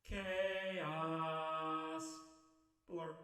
Chaos. Blur.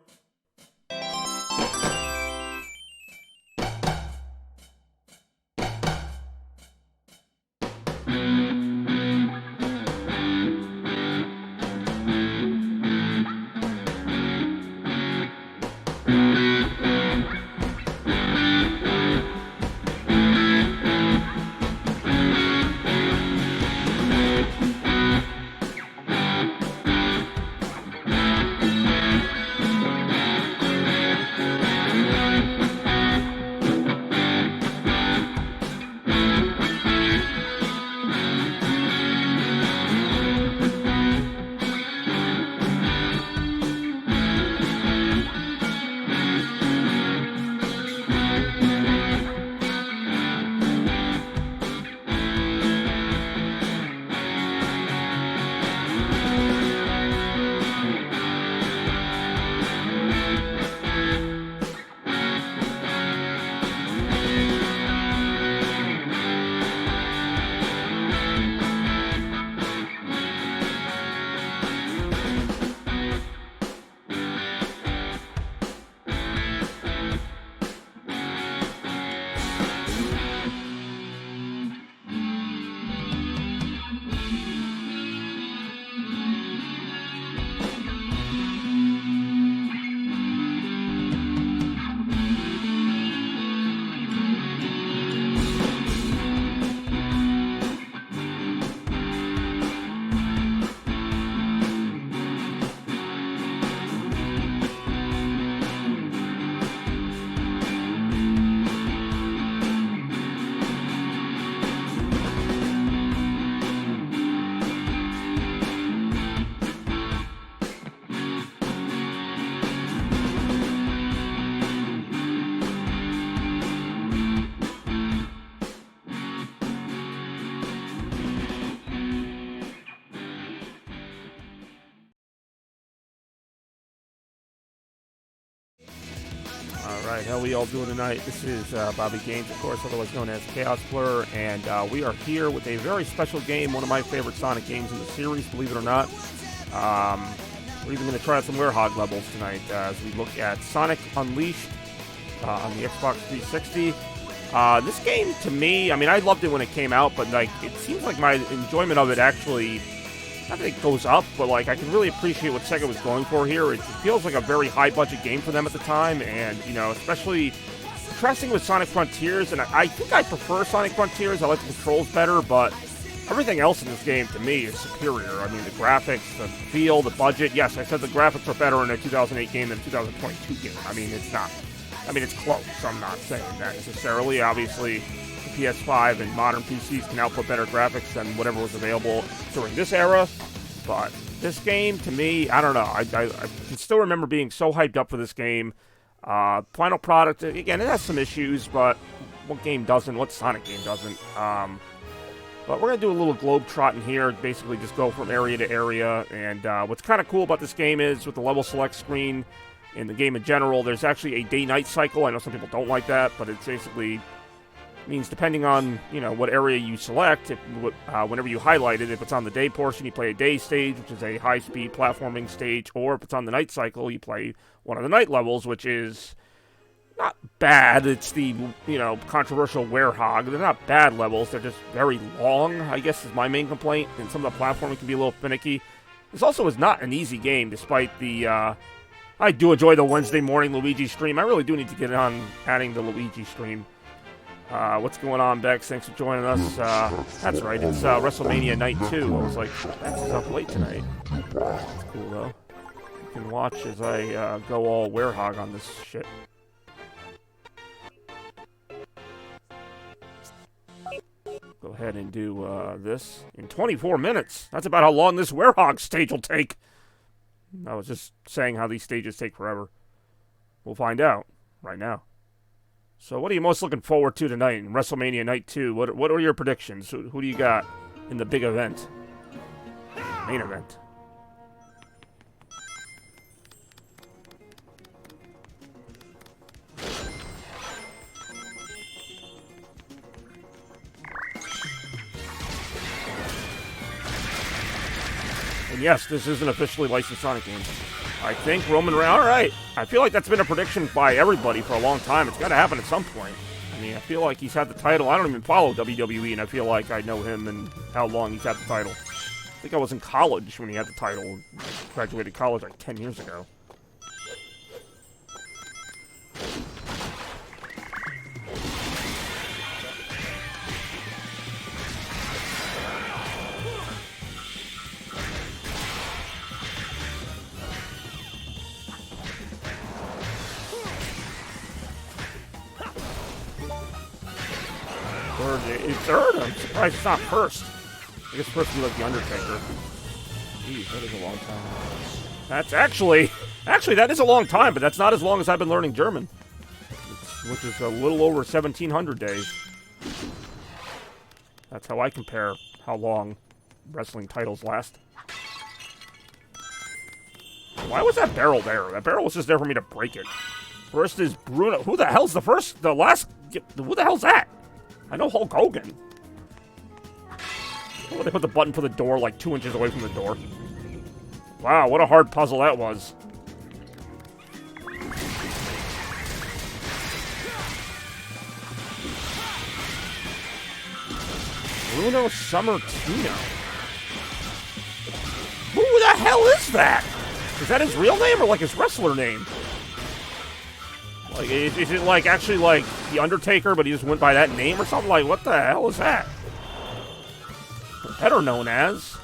Alright, how we all doing tonight? This is Bobby Games, of course, otherwise known as Chaos Blur, and we are here with a very special game, one of my favorite Sonic games in the series, believe it or not. We're even going to try out some Werehog levels tonight as we look at Sonic Unleashed on the Xbox 360. This game, to me, I mean, I loved it when it came out, but like, it seems like my enjoyment of it actually, not that it goes up, but like I can really appreciate what Sega was going for here. It feels like a very high-budget game for them at the time, and you know, especially contrasting with Sonic Frontiers. And I think I prefer Sonic Frontiers. I like the controls better, but everything else in this game to me is superior. I mean, the graphics, the feel, the budget. Yes, I said the graphics are better in a 2008 game than a 2022 game. I mean, it's not. I mean, it's close. I'm not saying that necessarily. Obviously, the PS5 and modern PCs can output better graphics than whatever was available during this era. But this game, to me, I don't know. I can still remember being so hyped up for this game. Final product, again, it has some issues, but what game doesn't? What Sonic game doesn't? But we're going to do a little globe trotting here, basically just go from area to area. And what's kind of cool about this game is with the level select screen in the game in general, there's actually a day-night cycle. I know some people don't like that, but it's basically means depending on, you know, what area you select, whenever you highlight it, if it's on the day portion, you play a day stage, which is a high-speed platforming stage, or if it's on the night cycle, you play one of the night levels, which is not bad. It's the, you know, controversial Werehog. They're not bad levels, they're just very long, I guess is my main complaint, and some of the platforming can be a little finicky. This also is not an easy game, despite the, I do enjoy the Wednesday morning Luigi stream. I really do need to get on adding the Luigi stream. What's going on, Bex? Thanks for joining us. That's right, it's WrestleMania Night 2. I was like, Bex is up late tonight. That's cool, though. You can watch as I go all Werehog on this shit. Go ahead and do this in 24 minutes. That's about how long this Werehog stage will take. I was just saying how these stages take forever. We'll find out right now. So what are you most looking forward to tonight in WrestleMania Night 2? What are your predictions? Who do you got in the big event? Main event. yes, this is an officially licensed Sonic game. I think Roman Reigns. All right. I feel like that's been a prediction by everybody for a long time. It's got to happen at some point. I mean, I feel like he's had the title. I don't even follow WWE, and I feel like I know him and how long he's had the title. I think I was in college when he had the title. I graduated college like 10 years ago. Third? I'm surprised it's not first. I guess first would be like The Undertaker. Jeez, that is a long time. That's actually, that is a long time, but that's not as long as I've been learning German. Which is a little over 1,700 days. That's how I compare how long wrestling titles last. Why was that barrel there? That barrel was just there for me to break it. First is Bruno. Who the hell's the first? The last? Who the hell's that? I know Hulk Hogan. Oh, they put the button for the door like 2 inches away from the door. Wow, what a hard puzzle that was. Bruno Sammartino. Who the hell is that? Is that his real name or like his wrestler name? Like, is it like actually like The Undertaker, but he just went by that name or something? Like, what the hell is that? Better known as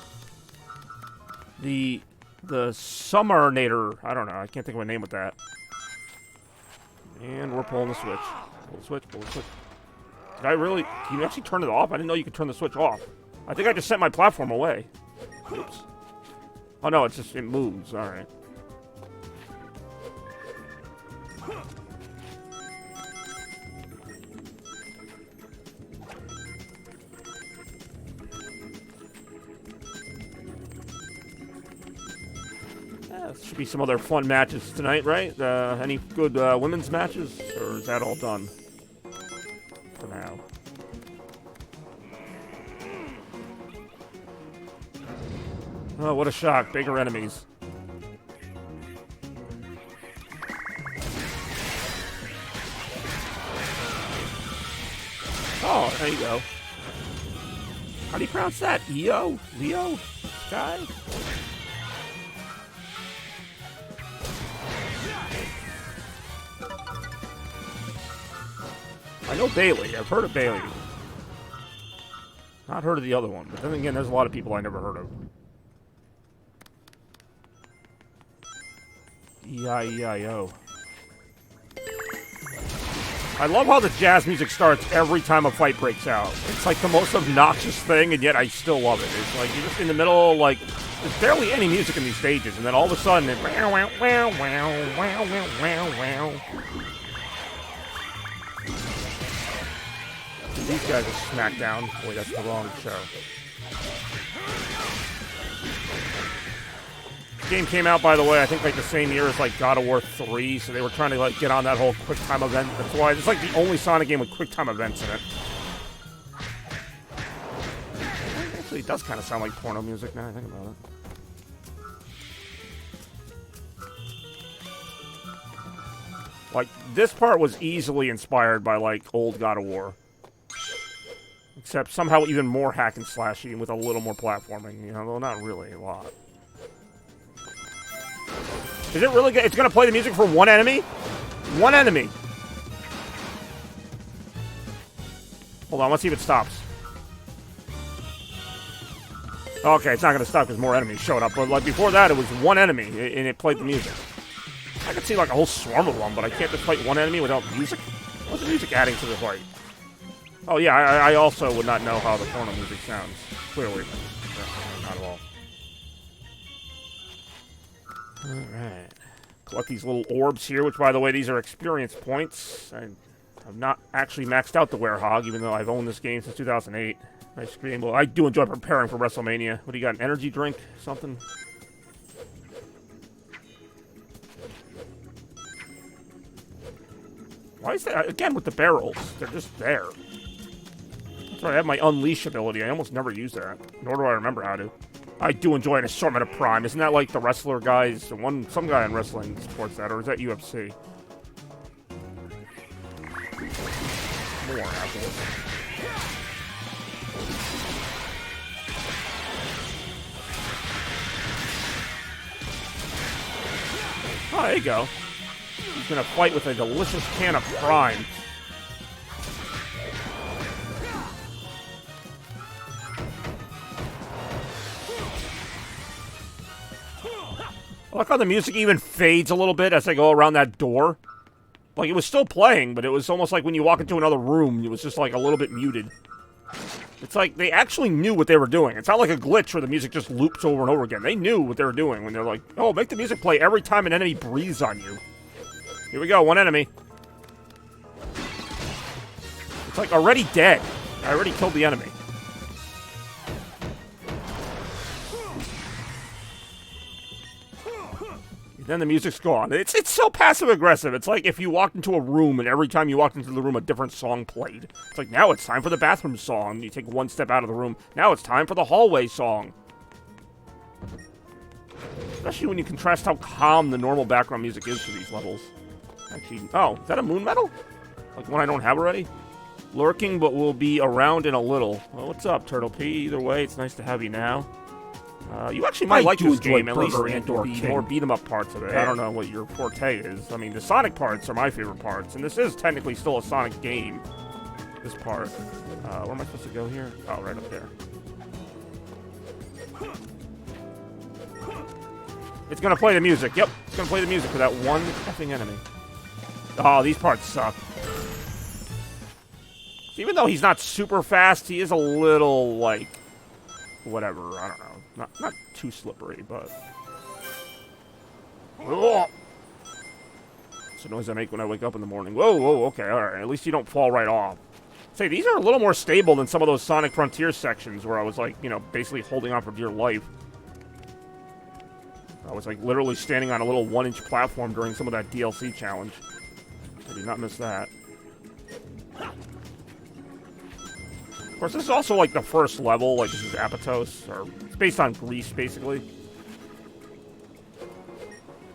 the Summernator. I don't know. I can't think of a name with that. And we're pulling the switch. Pull the switch. Pull the switch. Did I really? Can you actually turn it off? I didn't know you could turn the switch off. I think I just sent my platform away. Oops. Oh no, it moves. All right. Should be some other fun matches tonight, right? Any good women's matches? Or is that all done for now? Oh, what a shock. Bigger enemies. Oh, there you go. How do you pronounce that? Leo? Sky? I know Bailey. I've heard of Bailey. Not heard of the other one. But then again, there's a lot of people I never heard of. E-I-E-I-O. I love how the jazz music starts every time a fight breaks out. It's like the most obnoxious thing, and yet I still love it. It's like you're just in the middle, like, there's barely any music in these stages, and then all of a sudden, it... Wow, wow, wow, wow, wow, wow, wow. These guys are SmackDown. Boy, that's the wrong show. This game came out, by the way, I think like the same year as like God of War 3, so they were trying to like get on that whole quick time event. That's why it's like the only Sonic game with quick time events in it. Actually, it does kind of sound like porno music now I think about it. Like, this part was easily inspired by like old God of War. Except somehow even more hack and slashy with a little more platforming, you know, though not really a lot. Is it really good? It's going to play the music for one enemy? One enemy. Hold on, let's see if it stops. Okay, it's not going to stop because more enemies showed up. But like before that, it was one enemy, and it played the music. I could see like a whole swarm of them, but I can't just fight one enemy without music? What's the music adding to the fight? Oh yeah, I also would not know how the porno music sounds. Clearly. Not at all. Alright. Collect these little orbs here, which by the way, these are experience points. I've not actually maxed out the Werehog, even though I've owned this game since 2008. Nice game. Well, I do enjoy preparing for WrestleMania. What do you got, an energy drink? Something? Why is that? Again, with the barrels. They're just there. That's right, I have my Unleash ability. I almost never use that. Nor do I remember how to. I do enjoy an assortment of Prime. Isn't that like the wrestler guys? Some guy in wrestling supports that, or is that UFC? More apples. Oh, there you go. He's gonna fight with a delicious can of Prime. I like how the music even fades a little bit as I go around that door. Like, it was still playing, but it was almost like when you walk into another room, it was just like a little bit muted. It's like they actually knew what they were doing. It's not like a glitch where the music just loops over and over again. They knew what they were doing when they're like, oh, make the music play every time an enemy breathes on you. Here we go, one enemy. It's like already dead. I already killed the enemy. Then the music's gone. It's so passive-aggressive. It's like if you walked into a room and every time you walked into the room a different song played. It's like, now it's time for the bathroom song. You take one step out of the room. Now it's time for the hallway song. Especially when you contrast how calm the normal background music is for these levels. Actually, oh, is that a moon medal? Like one I don't have already? Lurking, but will be around in a little. Well, what's up, Turtle P? Either way, it's nice to have you now. You actually might like this game, at least the more beat-em-up parts of it. I don't know what your forte is. I mean, the Sonic parts are my favorite parts, and this is technically still a Sonic game, this part. Where am I supposed to go here? Oh, right up there. It's gonna play the music. Yep, it's gonna play the music for that one effing enemy. Oh, these parts suck. Even though he's not super fast, he is a little, like, whatever, I don't know. Not too slippery, but... Oh! It's the noise I make when I wake up in the morning. Whoa, okay, alright. At least you don't fall right off. Say, these are a little more stable than some of those Sonic Frontier sections where I was, like, you know, basically holding on for dear life. I was, like, literally standing on a little 1-inch platform during some of that DLC challenge. I did not miss that. Of course, this is also, like, the first level. Like, this is Apatos, or... It's based on Greece, basically.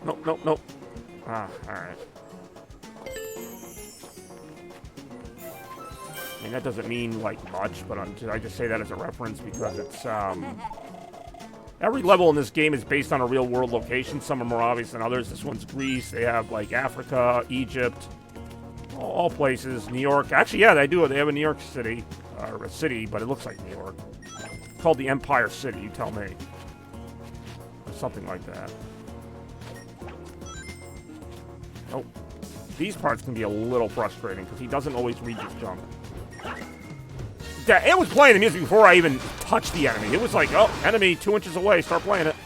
Nope. Ah, alright. I mean, that doesn't mean, like, much, but I just say that as a reference because it's, every level in this game is based on a real-world location. Some are more obvious than others. This one's Greece. They have, like, Africa, Egypt, all places. New York. Actually, yeah, they do. They have a New York City. Or a city, but it looks like New York. It's called the Empire City, you tell me. Or something like that. Oh. These parts can be a little frustrating, because he doesn't always read your jump. It was playing the music before I even touched the enemy. It was like, oh, enemy 2 inches away, start playing it.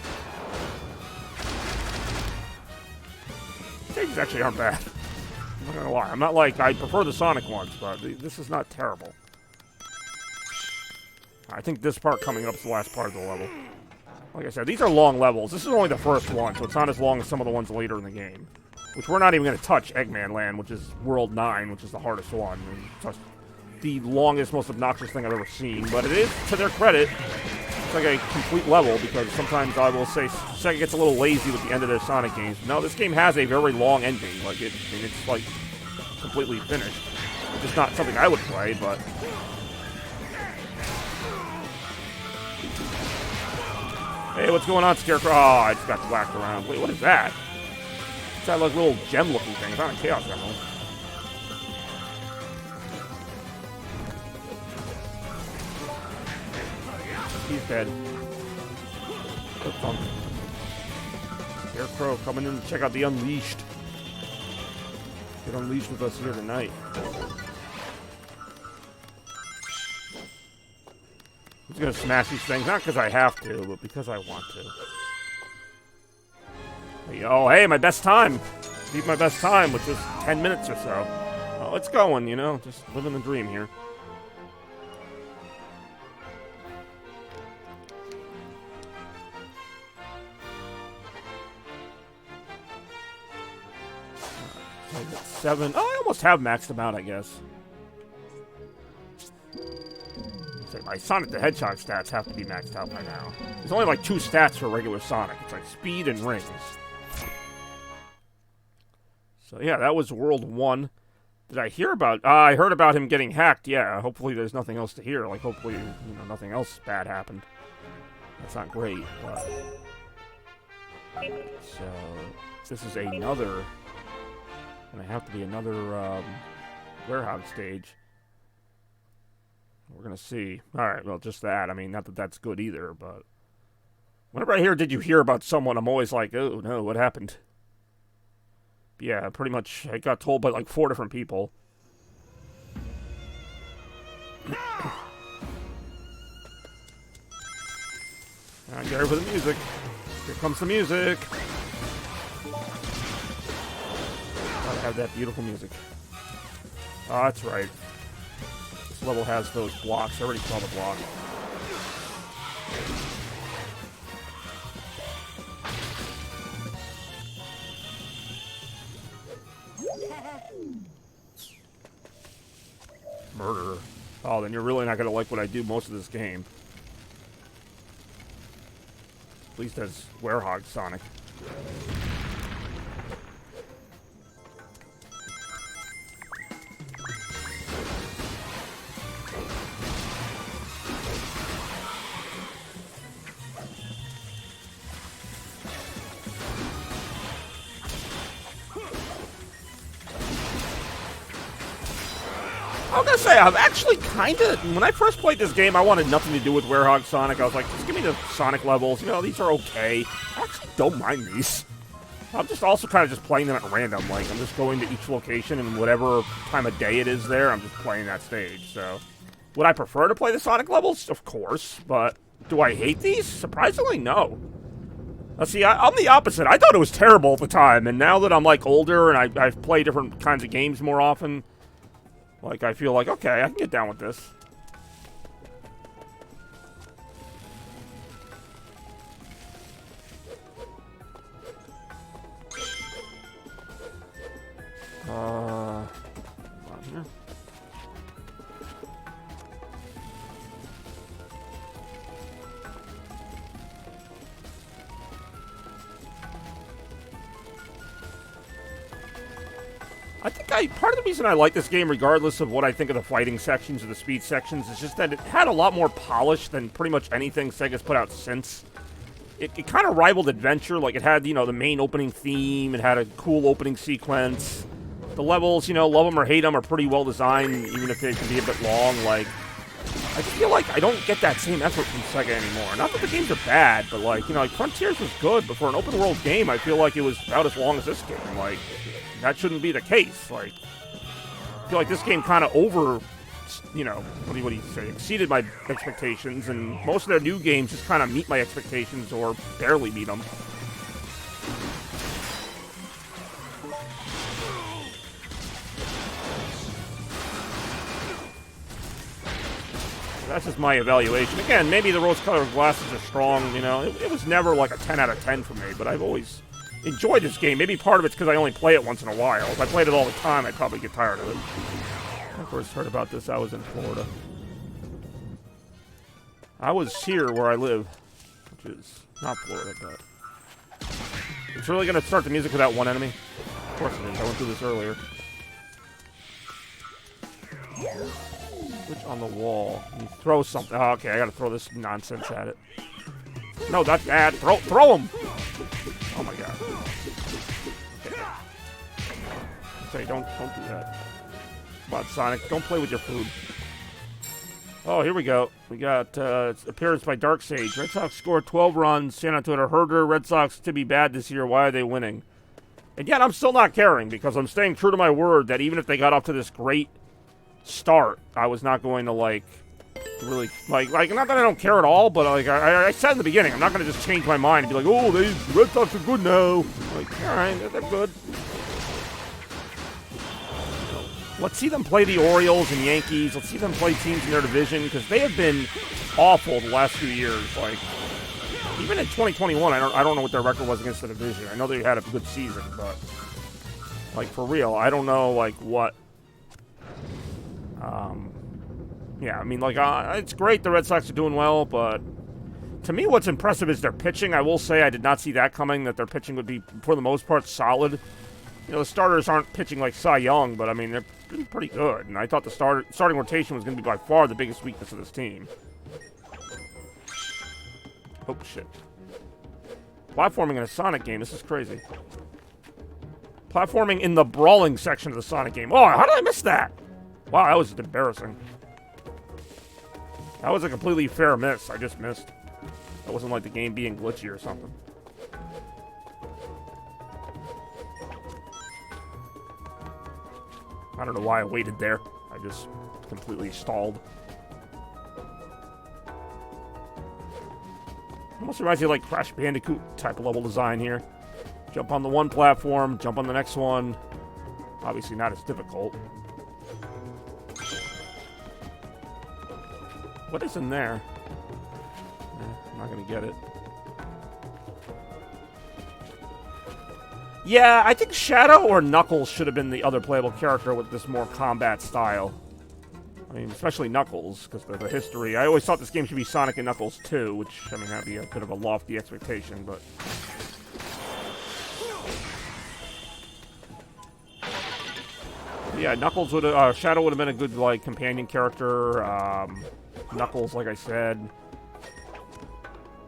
These actually aren't bad. I'm not gonna lie. I'm not like, I prefer the Sonic ones, but this is not terrible. I think this part coming up is the last part of the level. Like I said, these are long levels. This is only the first one, so it's not as long as some of the ones later in the game. Which we're not even going to touch Eggman Land, which is World 9, which is the hardest one. And just the longest, most obnoxious thing I've ever seen. But it is, to their credit, it's like a complete level, because sometimes I will say Sega gets a little lazy with the end of their Sonic games. No, this game has a very long ending. Like, it's like completely finished. It's just not something I would play, but... Hey, what's going on, Scarecrow? Oh, I just got whacked around. Wait, what is that? It's that like little gem-looking thing. It's not a Chaos Emerald. He's dead. Good fun. Scarecrow coming in to check out the Unleashed. Get Unleashed with us here tonight. I'm just gonna smash these things, not because I have to, but because I want to. Oh, hey, my best time. Beat my best time, which was 10 minutes or so. Oh, it's going, you know, just living the dream here. So I got 7. Oh, I almost have maxed them out, I guess. my Sonic the Hedgehog stats have to be maxed out by now. There's only like 2 stats for regular Sonic. It's like speed and rings. So yeah, that was World 1. Did I hear about... I heard about him getting hacked, yeah. Hopefully there's nothing else to hear. Like, hopefully, nothing else bad happened. That's not great, but... So, this is another... Gonna have to be another, Werehog stage. We're gonna see. Alright, well, just that. I mean, not that that's good either, but... Whenever I hear, did you hear about someone, I'm always like, oh, no, what happened? Yeah, pretty much, I got told by, like, 4 different people. Alright, get ready for the music. Here comes the music. Gotta have that beautiful music. Oh, that's right. This level has those blocks. I already saw the block. Murderer. Oh, then you're really not gonna like what I do most of this game. At least as Werehog Sonic. I was gonna say, I've actually kinda... When I first played this game, I wanted nothing to do with Werehog Sonic. I was like, just give me the Sonic levels. These are okay. I actually don't mind these. I'm just also kind of just playing them at random. Like, I'm just going to each location, and whatever time of day it is there, I'm just playing that stage. So, would I prefer to play the Sonic levels? Of course. But, do I hate these? Surprisingly, no. Let's see, I'm the opposite. I thought it was terrible at the time, and now that I'm, like, older and I've played different kinds of games more often... Like, I feel like, okay, I can get down with this. On here. I think part of the reason I like this game, regardless of what I think of the fighting sections or the speed sections, is just that it had a lot more polish than pretty much anything Sega's put out since. It kind of rivaled Adventure. Like, it had, the main opening theme. It had a cool opening sequence. The levels, love them or hate them, are pretty well designed, even if they can be a bit long. Like, I feel like I don't get that same effort from Sega anymore. Not that the games are bad, but, like Frontiers was good, but for an open-world game, I feel like it was about as long as this game. Like... That shouldn't be the case. Like, I feel like this game kind of what do you say, exceeded my expectations, and most of their new games just kind of meet my expectations or barely meet them. That's just my evaluation. Again, maybe the rose-colored glasses are strong, It was never like a 10 out of 10 for me, but I've always... enjoyed this game. Maybe part of it's because I only play it once in a while. If I played it all the time, I'd probably get tired of it. When I first heard about this, I was in Florida. I was here where I live, which is not Florida, but... It's really going to start the music with that one enemy? Of course it is. I went through this earlier. Switch on the wall. You throw something. Oh, okay, I got to throw this nonsense at it. No, that's bad. Throw him! Oh my god. Okay. Say, don't do that. Come on, Sonic. Don't play with your food. Oh, here we go. We got appearance by Darkseid. Red Sox scored 12 runs. Stand on Twitter. Herder, Red Sox to be bad this year. Why are they winning? And yet I'm still not caring because I'm staying true to my word that even if they got off to this great start, I was not going to, really, like, not that I don't care at all, but, I said in the beginning, I'm not going to just change my mind and be like, oh, the Red Sox are good now. Like, alright, they're good. Let's see them play the Orioles and Yankees. Let's see them play teams in their division, because they have been awful the last few years. Like, even in 2021, I don't know what their record was against the division. I know they had a good season, but, for real, I don't know, what Yeah, I mean, like, it's great the Red Sox are doing well, but to me what's impressive is their pitching. I will say I did not see that coming, that their pitching would be, for the most part, solid. You know, the starters aren't pitching like Cy Young, but, I mean, they're been pretty good. And I thought the starting rotation was going to be by far the biggest weakness of this team. Oh, shit. Platforming in a Sonic game, this is crazy. Platforming in the brawling section of the Sonic game. Oh, how did I miss that? Wow, that was just embarrassing. That was a completely fair miss. I just missed. That wasn't like the game being glitchy or something. I don't know why I waited there. I just completely stalled. Almost reminds me of like Crash Bandicoot type of level design here. Jump on the one platform, jump on the next one. Obviously not as difficult. What is in there? I'm not gonna get it. Yeah, I think Shadow or Knuckles should have been the other playable character with this more combat style. I mean, especially Knuckles, because of the history. I always thought this game should be Sonic and Knuckles 2, which, I mean, that'd be a bit of a lofty expectation, but... Yeah, Knuckles would have, Shadow would have been a good, like, companion character. Knuckles, like I said.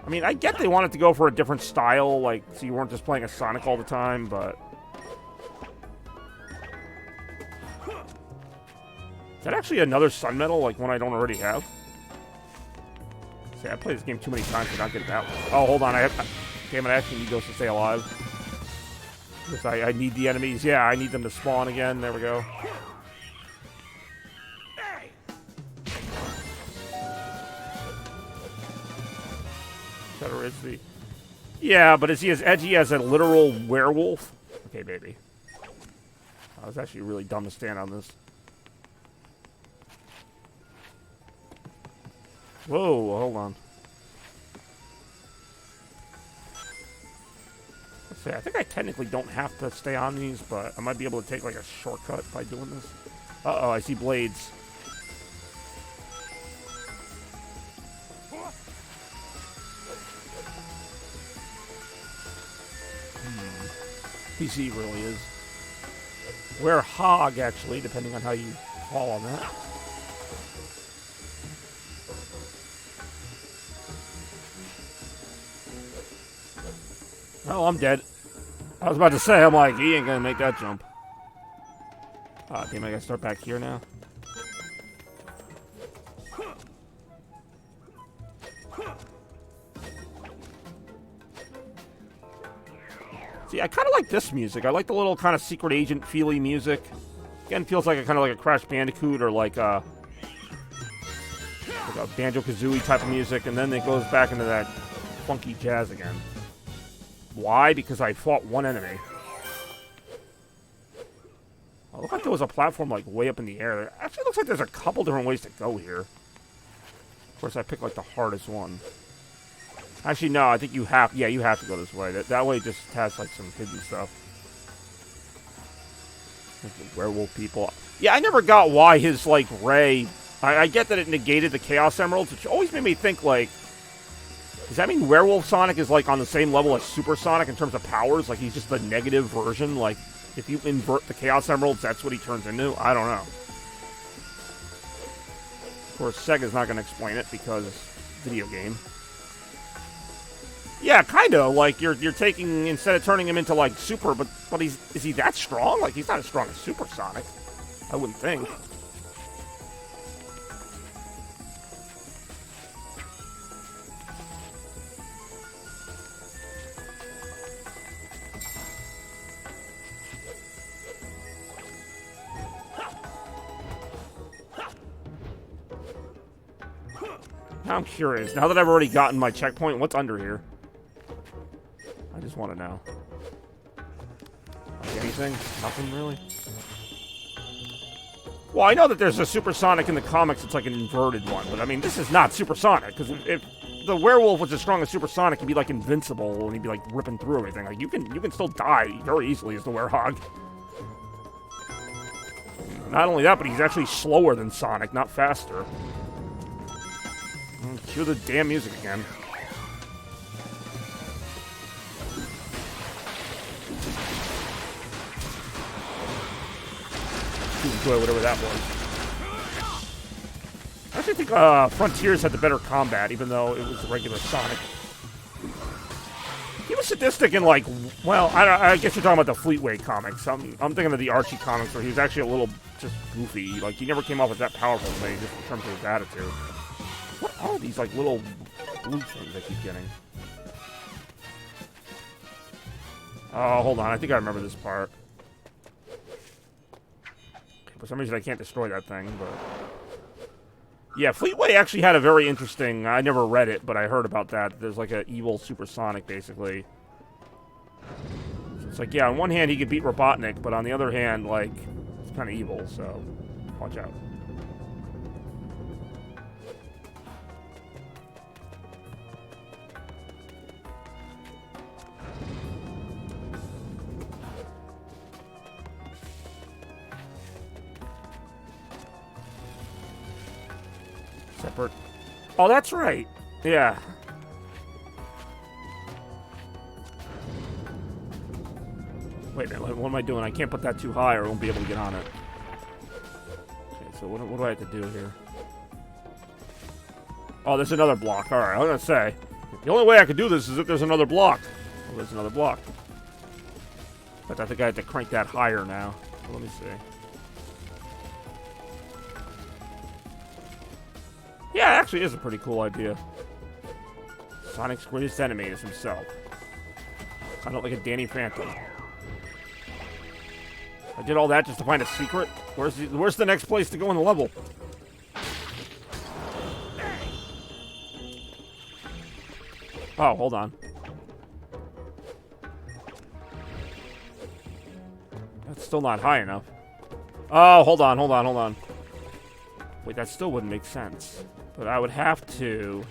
I mean, I get they wanted to go for a different style, like, so you weren't just playing as Sonic all the time, but... Is that actually another Sun Medal, like one I don't already have? See, I played this game too many times to not get that one. Oh, hold on, damn it, I actually need those to stay alive. Because I need the enemies. Yeah, I need them to spawn again. There we go. Better is the... Yeah, but is he as edgy as a literal werewolf? Okay, baby. I was actually really dumb to stand on this. Whoa, hold on. Let's see, I think I technically don't have to stay on these, but I might be able to take like a shortcut by doing this. Uh-oh, I see blades. PC really is. Wear hog, actually, depending on how you fall on that. Oh, I'm dead. I was about to say, I'm like, he ain't gonna make that jump. Damn, I gotta start back here now. See, I kind of like this music. I like the little kind of secret agent feely music. Again, feels like a kind of like a Crash Bandicoot or like a Banjo-Kazooie type of music, and then it goes back into that funky jazz again. Why? Because I fought one enemy. Oh, looked like there was a platform like way up in the air. It actually looks like there's a couple different ways to go here. Of course, I picked like the hardest one. Actually, no, I think you have... Yeah, you have to go this way. That way just has, like, some hidden stuff. Like the werewolf people. Yeah, I never got why his, like, ray... I get that it negated the Chaos Emeralds, which always made me think, like... Does that mean Werewolf Sonic is, like, on the same level as Super Sonic in terms of powers? Like, he's just the negative version? Like, if you invert the Chaos Emeralds, that's what he turns into? I don't know. Of course, Sega's not going to explain it because video game. Yeah, kind of. Like, you're taking, instead of turning him into, like, Super, but is he that strong? Like, he's not as strong as Super Sonic. I wouldn't think. Now I'm curious. Now that I've already gotten my checkpoint, what's under here? I just want to know. Like anything? Nothing, really? Well, I know that there's a Super Sonic in the comics. It's like an inverted one. But, I mean, this is not Super Sonic. Because if the werewolf was as strong as Super Sonic, he'd be, like, invincible. And he'd be, like, ripping through everything. Like, you can still die very easily as the werehog. Not only that, but he's actually slower than Sonic, not faster. Cue the damn music again. Enjoy whatever that was. I actually think Frontiers had the better combat, even though it was the regular Sonic. He was sadistic in, like, well, I guess you're talking about the Fleetway comics. I'm thinking of the Archie comics where he was actually a little just goofy. Like, he never came off as that powerful to me, just in terms of his attitude. What are these, like, little blue things I keep getting? Oh, hold on. I think I remember this part. For some reason, I can't destroy that thing, but... Yeah, Fleetway actually had a very interesting... I never read it, but I heard about that. There's like an evil supersonic, basically. So it's like, yeah, on one hand, he could beat Robotnik, but on the other hand, like, it's kind of evil, so watch out. Separate. Oh, that's right. Yeah. Wait a minute. What am I doing? I can't put that too high or I won't be able to get on it. Okay, so what do I have to do here? Oh, there's another block. All right, I was going to say. The only way I could do this is if there's another block. Oh, there's another block. But I think I have to crank that higher now. So let me see. Yeah, it actually is a pretty cool idea. Sonic's greatest enemy is himself. Kind of like a Danny Phantom. I did all that just to find a secret? Where's the next place to go in the level? Oh, hold on. That's still not high enough. Oh, hold on. Wait, that still wouldn't make sense. But I would have to...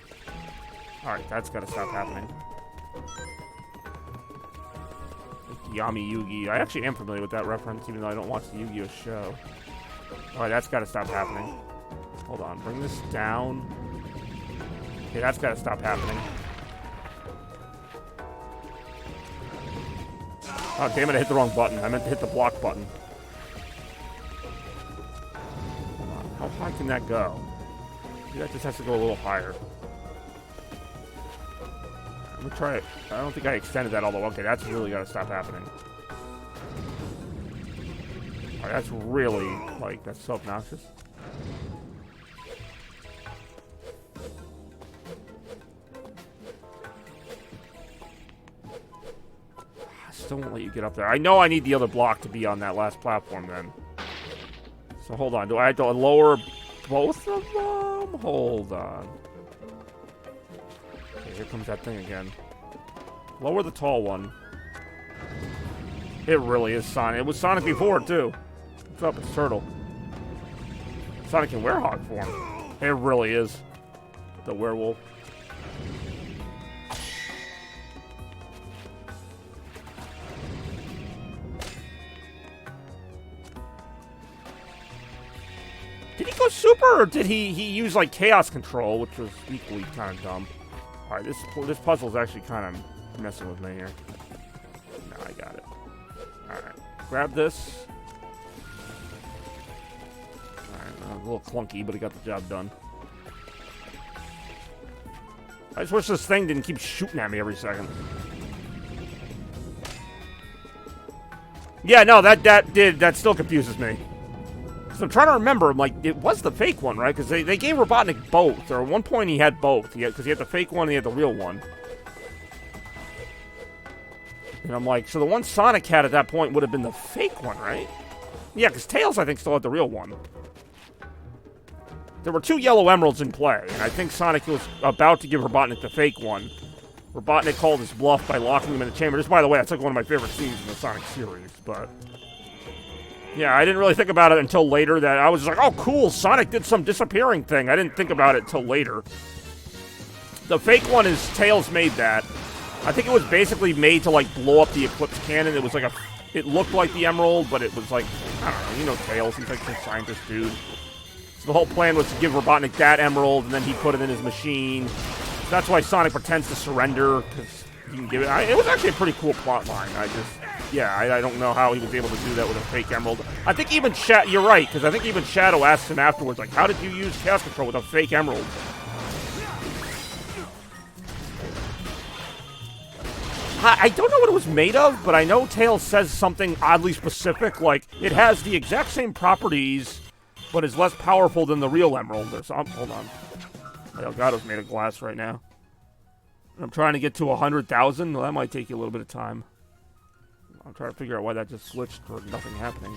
Alright, that's gotta stop happening. Yami Yugi. I actually am familiar with that reference, even though I don't watch the Yu-Gi-Oh! Show. Alright, that's gotta stop happening. Hold on, bring this down. Okay, that's gotta stop happening. Oh, damn it, I hit the wrong button. I meant to hit the block button. Hold on, how high can that go? Maybe that just has to go a little higher. I'm gonna try it. I don't think I extended that all the way. Okay, that's really gotta stop happening. Alright, that's really, like, that's so obnoxious. I still won't let you get up there. I know I need the other block to be on that last platform then. So hold on. Do I have to lower both of them? Hold on. Okay, here comes that thing again. Lower the tall one. It really is Sonic. It was Sonic before, too. What's up? It's Turtle. Sonic in Werehog form. It really is. The werewolf. Did he go super, or did he use, like, Chaos Control, which was equally kind of dumb? Alright, this puzzle's actually kind of messing with me here. No, I got it. Alright, grab this. Alright, a little clunky, but it got the job done. I just wish this thing didn't keep shooting at me every second. Yeah, no, that still confuses me. So I'm trying to remember, I'm like, it was the fake one, right? Because they gave Robotnik both, or at one point he had both. Because he had the fake one and he had the real one. And I'm like, so the one Sonic had at that point would have been the fake one, right? Yeah, because Tails, I think, still had the real one. There were 2 yellow emeralds in play, and I think Sonic was about to give Robotnik the fake one. Robotnik called his bluff by locking him in the chamber. Just, by the way, that's like one of my favorite scenes in the Sonic series, but... Yeah, I didn't really think about it until later. That I was just like, oh, cool, Sonic did some disappearing thing. I didn't think about it till later. The fake one is Tails made that. I think it was basically made to, like, blow up the Eclipse Cannon. It was like it looked like the Emerald, but it was like, I don't know, you know Tails. He's like some scientist dude. It's the whole plan was to give Robotnik that emerald, and then he put it in his machine. So that's why Sonic pretends to surrender, because you can give it. It was actually a pretty cool plot line. I don't know how he was able to do that with a fake emerald. I think even you're right, because I think even Shadow asked him afterwards, like, how did you use Chaos Control with a fake emerald? I don't know what it was made of, but I know Tails says something oddly specific, like, it has the exact same properties, but is less powerful than the real emerald. Or something. Hold on. My Elgato's made of glass right now. I'm trying to get to 100,000. Well, that might take you a little bit of time. I'm trying to figure out why that just glitched for nothing happening.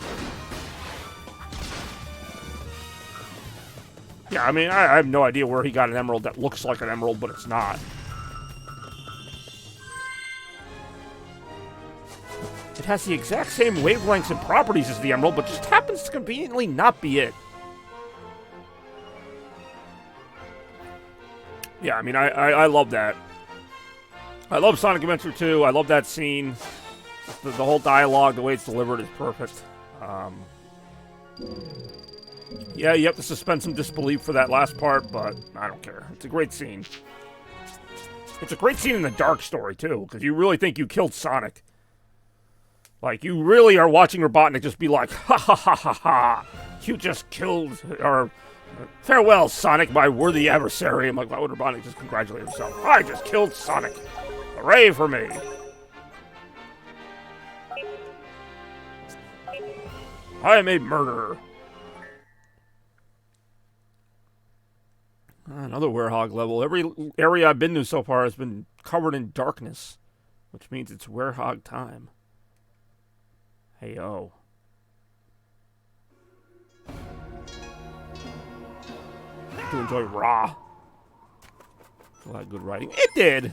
Yeah, I mean, I have no idea where he got an emerald that looks like an emerald, but it's not. It has the exact same wavelengths and properties as the emerald, but just happens to conveniently not be it. Yeah, I mean, I love that. I love Sonic Adventure 2. I love that scene. The whole dialogue, the way it's delivered is perfect. Yeah, you have to suspend some disbelief for that last part, but I don't care. It's a great scene. It's a great scene in the Dark story, too, because you really think you killed Sonic. Like, you really are watching Robotnik just be like, ha ha ha ha ha, you just killed, or, farewell, Sonic, my worthy adversary. I'm like, why would Robotnik just congratulate himself? I just killed Sonic. Hooray for me. I am a murderer. Another Werehog level. Every area I've been to so far has been covered in darkness, which means it's Werehog time. Hey, yo. To enjoy Ra. A lot of good writing. It did.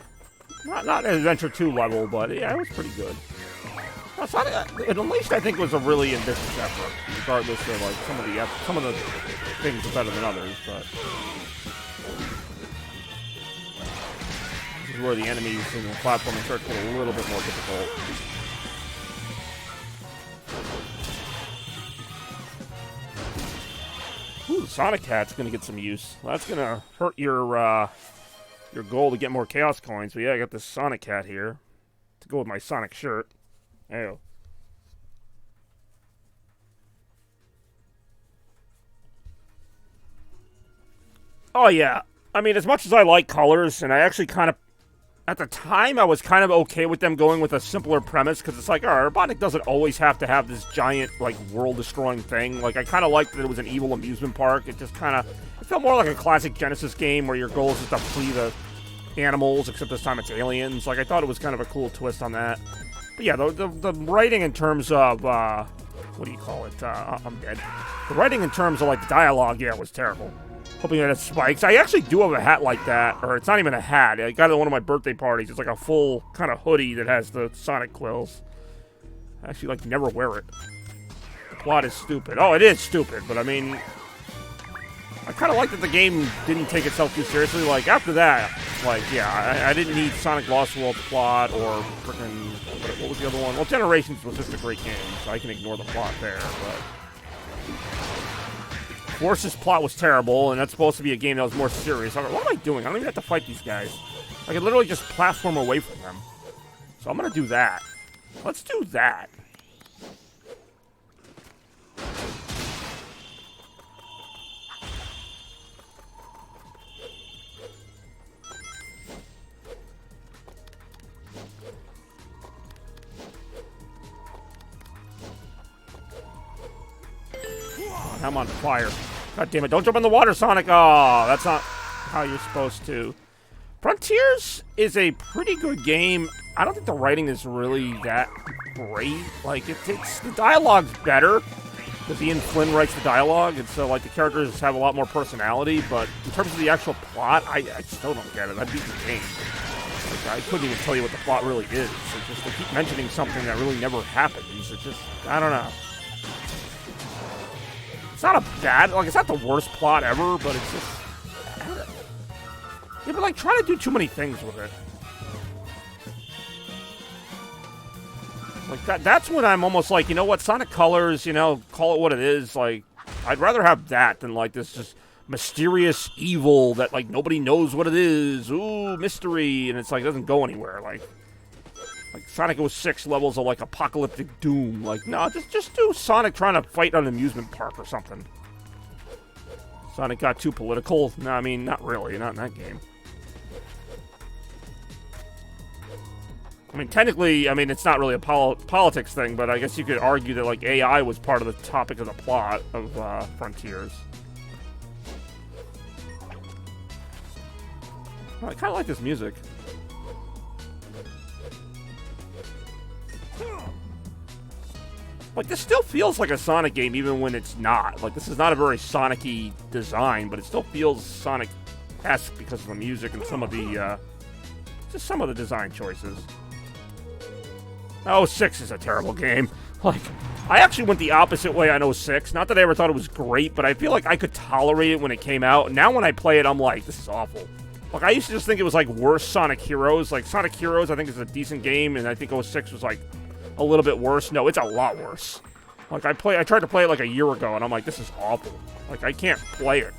Not an Adventure 2 level, but yeah, it was pretty good. At least I think it was a really ambitious effort, regardless of like some of the things are better than others. But this is where the enemies and the platforming start to get a little bit more difficult. Ooh, the Sonic Hat's gonna get some use. Well, that's gonna hurt your goal to get more Chaos Coins. But yeah, I got this Sonic Hat here to go with my Sonic shirt. Ew. Oh yeah, I mean, as much as I like colors, and I actually kind of, at the time, I was kind of okay with them going with a simpler premise, because it's like, alright, Robotnik doesn't always have to have this giant, like, world-destroying thing. Like, I kind of liked that it was an evil amusement park. It just kind of, it felt more like a classic Genesis game where your goal is just to free the animals, except this time it's aliens. Like, I thought it was kind of a cool twist on that. But yeah, the writing in terms of, what do you call it? I'm dead. The writing in terms of, like, the dialogue, yeah, was terrible. Hoping that it spikes. I actually do have a hat like that, or it's not even a hat. I got it at one of my birthday parties. It's like a full kind of hoodie that has the Sonic quills. I actually, like, never wear it. The plot is stupid. Oh, it is stupid, but I mean, I kind of like that the game didn't take itself too seriously. Like, after that, like, yeah, I didn't need Sonic Lost World plot or freaking, what was the other one? Well, Generations was just a great game, so I can ignore the plot there, but Force's plot was terrible, and that's supposed to be a game that was more serious. I'm like, what am I doing? I don't even have to fight these guys. I can literally just platform away from them. So I'm gonna do that. Let's do that. I'm on fire. God damn it, don't jump in the water, Sonic! Oh, that's not how you're supposed to. Frontiers is a pretty good game. I don't think the writing is really that great. Like, it's the dialogue's better, because Ian Flynn writes the dialogue, and so, like, the characters have a lot more personality, but in terms of the actual plot, I still don't get it. I beat the game. Like, I couldn't even tell you what the plot really is. It's just, they keep mentioning something that really never happens. It's just, I don't know. It's not a bad, like, it's not the worst plot ever, but it's just, yeah, but, like, trying to do too many things with it. Like, that's when I'm almost like, you know what, Sonic Colors, you know, call it what it is, like, I'd rather have that than like this just mysterious evil that like nobody knows what it is. Ooh, mystery, and it's like it doesn't go anywhere. Like Sonic 06 levels of like apocalyptic doom. Like, no, just do Sonic trying to fight on an amusement park or something. Sonic got too political. No, I mean, not really, not in that game. I mean, technically, I mean, it's not really a politics thing, but I guess you could argue that like AI was part of the topic of the plot of Frontiers. Oh, I kind of like this music. Like, this still feels like a Sonic game, even when it's not. Like, this is not a very Sonic-y design, but it still feels Sonic-esque because of the music and some of the, just some of the design choices. 06 is a terrible game. Like, I actually went the opposite way on 06. Not that I ever thought it was great, but I feel like I could tolerate it when it came out. Now when I play it, I'm like, this is awful. Like, I used to just think it was, like, worse Sonic Heroes. Like, Sonic Heroes, I think, is a decent game, and I think 06 was, like, a little bit worse. No, it's a lot worse. Like, I tried to play it, like, a year ago, and I'm like, this is awful. Like, I can't play it.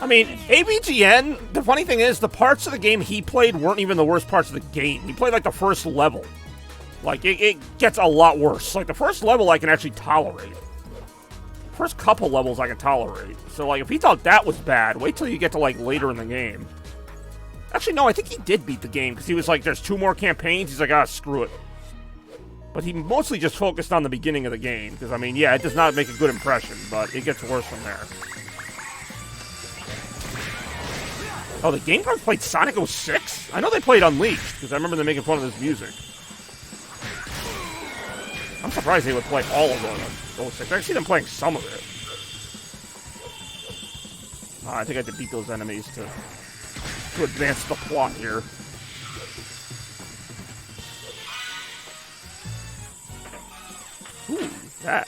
I mean, AVGN, the funny thing is, the parts of the game he played weren't even the worst parts of the game. He played, like, the first level. Like, it gets a lot worse. Like, the first level I can actually tolerate. First couple levels I can tolerate. So, like, if he thought that was bad, wait till you get to, like, later in the game. Actually, no, I think he did beat the game, because he was like, there's 2 more campaigns. He's like, ah, screw it. But he mostly just focused on the beginning of the game, because, I mean, yeah, it does not make a good impression, but it gets worse from there. Oh, the Game Grumps played Sonic 06? I know they played Unleashed, because I remember them making fun of this music. I'm surprised they would play all of them. 06. I see them playing some of it. I think I have to beat those enemies to advance the plot here. Ooh, that.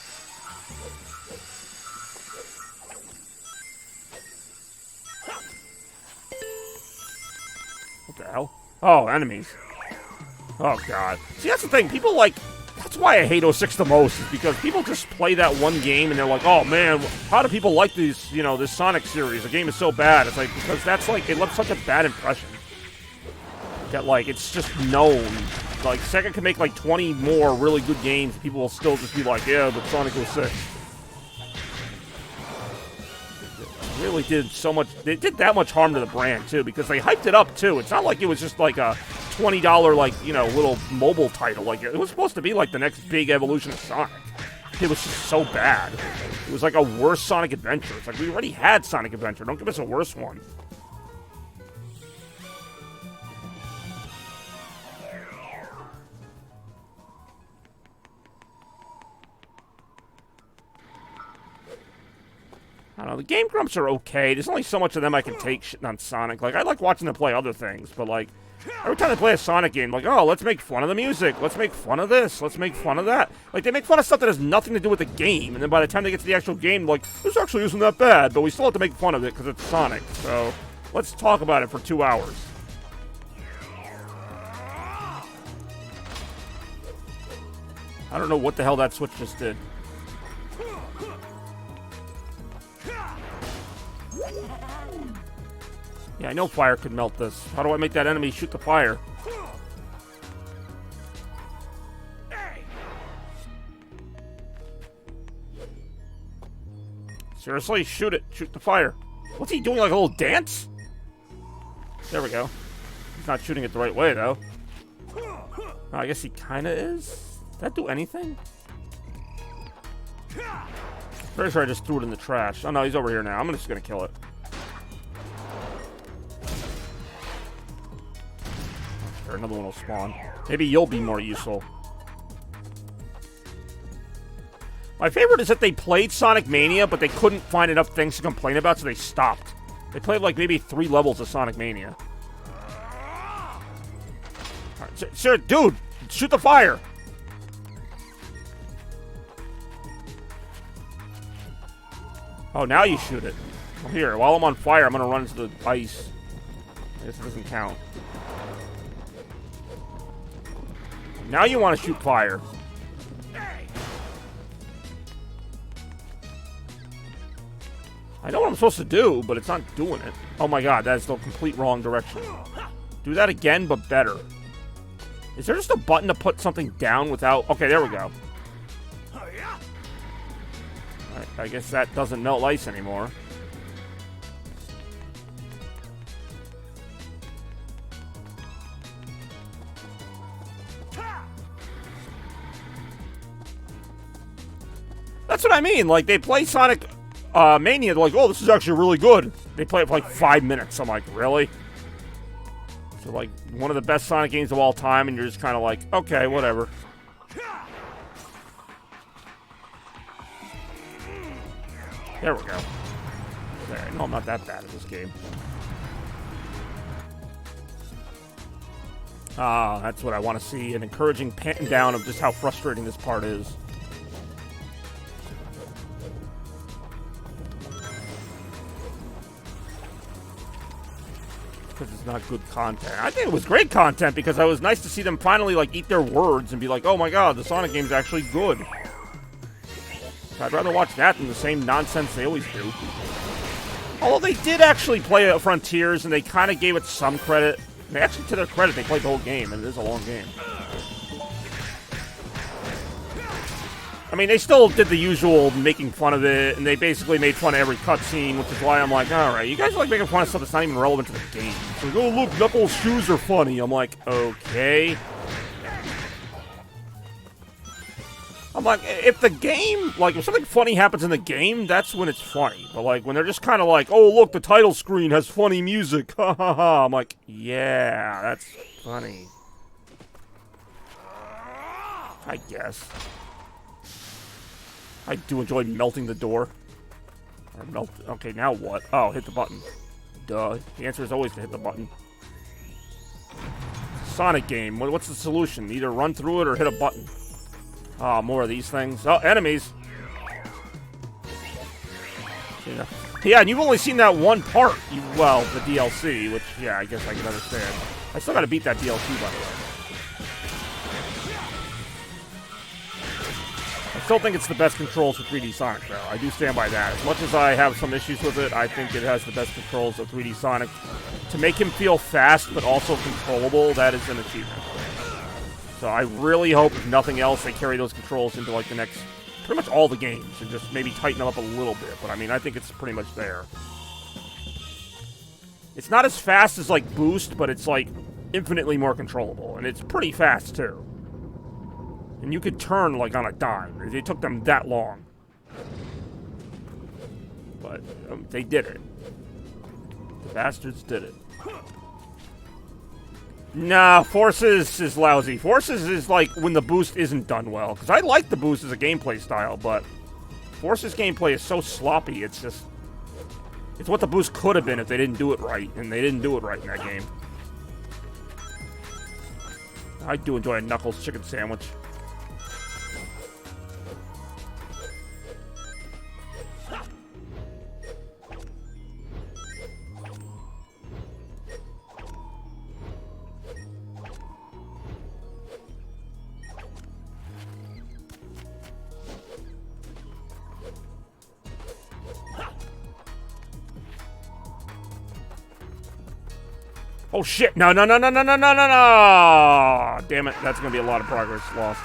What the hell? Oh, enemies. Oh, God. See, that's the thing. People like... That's why I hate 06 the most, is because people just play that one game and they're like, oh man, how do people like these, you know, this Sonic series? The game is so bad. It's like, because that's like, it left such a bad impression. That, like, it's just known. Like, Sega can make like 20 more really good games, people will still just be like, yeah, but Sonic 06. It really did so much, it did that much harm to the brand too, because they hyped it up too. It's not like it was just like a $20, like, you know, little mobile title. Like, it was supposed to be like the next big evolution of Sonic. It was just so bad. It was like a worse Sonic Adventure. It's like, we already had Sonic Adventure. Don't give us a worse one. I don't know, the Game Grumps are okay. There's only so much of them I can take shitting on Sonic. Like, I like watching them play other things, but like, every time they play a Sonic game, like, oh, let's make fun of the music. Let's make fun of this. Let's make fun of that. Like, they make fun of stuff that has nothing to do with the game, and then by the time they get to the actual game, like, this actually isn't that bad, but we still have to make fun of it because it's Sonic. So, let's talk about it for 2 hours. I don't know what the hell that switch just did. Yeah, I know fire could melt this. How do I make that enemy shoot the fire? Seriously? Shoot it. Shoot the fire. What's he doing, like a little dance? There we go. He's not shooting it the right way, though. Oh, I guess he kind of is. Does that do anything? Pretty sure I just threw it in the trash. Oh, no, he's over here now. I'm just going to kill it. Sure, another one will spawn. Maybe you'll be more useful. My favorite is that they played Sonic Mania, but they couldn't find enough things to complain about, so they stopped. They played like maybe 3 levels of Sonic Mania. Right, sir, dude, shoot the fire. Oh, now you shoot it. Well, here, while I'm on fire, I'm gonna run into the ice. I guess it doesn't count. Now you want to shoot fire. I know what I'm supposed to do, but it's not doing it. Oh my god, that is the complete wrong direction. Do that again, but better. Is there just a button to put something down without... Okay, there we go. I guess that doesn't melt ice anymore. That's what I mean. Like, they play Sonic Mania, they're like, oh, this is actually really good. They play it for like 5 minutes. I'm like, really? So, like, one of the best Sonic games of all time, and you're just kind of like, okay, whatever. There we go. There, no, I'm not that bad at this game. Ah, that's what I want to see. An encouraging panting down of just how frustrating this part is. Because it's not good content. I think it was great content because it was nice to see them finally, like, eat their words and be like, oh my god, the Sonic game's actually good. I'd rather watch that than the same nonsense they always do. Although they did actually play Frontiers, and they kind of gave it some credit. They actually, to their credit, they played the whole game, and it is a long game. I mean, they still did the usual making fun of it, and they basically made fun of every cutscene, which is why I'm like, alright, you guys are like making fun of stuff that's not even relevant to the game. It's like, oh look, Knuckles' shoes are funny. I'm like, okay. I'm like, if the game, like, if something funny happens in the game, that's when it's funny. But, like, when they're just kind of like, oh, look, the title screen has funny music, ha ha ha, I'm like, yeah, that's funny. I guess. I do enjoy melting the door. Or melt, okay, now what? Oh, hit the button. Duh. The answer is always to hit the button. Sonic game, what's the solution? Either run through it or hit a button. Oh, more of these things. Oh, enemies. Yeah, and you've only seen that one part. Well, the DLC, which, yeah, I guess I can understand. I still gotta beat that DLC, by the way. I still think it's the best controls for 3D Sonic, though. I do stand by that. As much as I have some issues with it, I think it has the best controls of 3D Sonic. To make him feel fast, but also controllable, that is an achievement. So I really hope, if nothing else, they carry those controls into, like, the next, pretty much all the games, and just maybe tighten them up a little bit. But, I mean, I think it's pretty much there. It's not as fast as, like, Boost, but it's, like, infinitely more controllable. And it's pretty fast, too. And you could turn, like, on a dime. It took them that long. But they did it. The bastards did it. Nah, Forces is lousy. Forces is like when the boost isn't done well. Because I like the boost as a gameplay style, but Forces gameplay is so sloppy, it's just... It's what the boost could have been if they didn't do it right, and they didn't do it right in that game. I do enjoy a Knuckles chicken sandwich. Oh shit, no, no, no, no, no, no, no, no, no! Damn it, that's gonna be a lot of progress lost.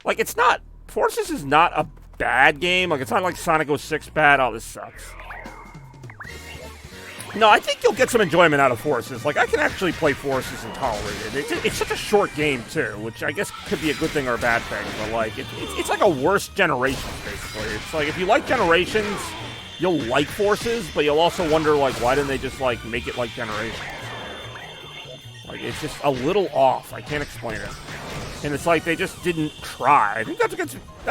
Like, it's not... Forces is not a bad game. Like, it's not like Sonic 06 bad. Oh, this sucks. No, I think you'll get some enjoyment out of Forces. Like, I can actually play Forces and tolerate it. It's such a short game, too, which I guess could be a good thing or a bad thing. But, like, it's like a worse Generations, basically. It's like, if you like Generations... You'll like Forces, but you'll also wonder, like, why didn't they just, like, make it like Generations? Like, it's just a little off. I can't explain it. And it's like they just didn't try. I think that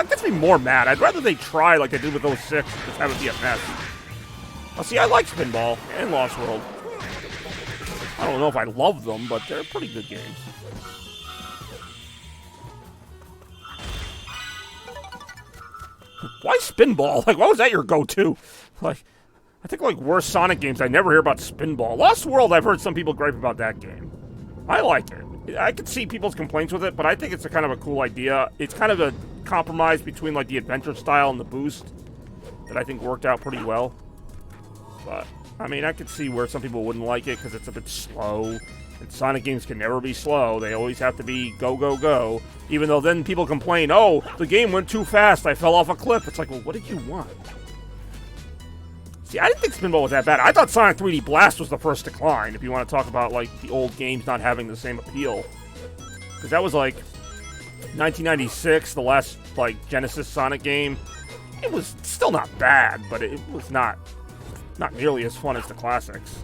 gets me more mad. I'd rather they try like they did with 06 and just have it be a mess. Well, see, I like Spinball and Lost World. I don't know if I love them, but they're pretty good games. Why Spinball? Like, why was that your go-to? Like, I think, like, worst Sonic games, I never hear about Spinball. Lost World, I've heard some people gripe about that game. I like it. I could see people's complaints with it, but I think it's a kind of a cool idea. It's kind of a compromise between like the adventure style and the boost that I think worked out pretty well. But I mean, I could see where some people wouldn't like it because it's a bit slow. And Sonic games can never be slow. They always have to be go, go, go. Even though then people complain, oh, the game went too fast. I fell off a cliff. It's like, well, what did you want? See, I didn't think Spinball was that bad. I thought Sonic 3D Blast was the first decline, if you want to talk about, like, the old games not having the same appeal. Because that was, like, 1996, the last, like, Genesis Sonic game. It was still not bad, but it was not nearly as fun as the classics.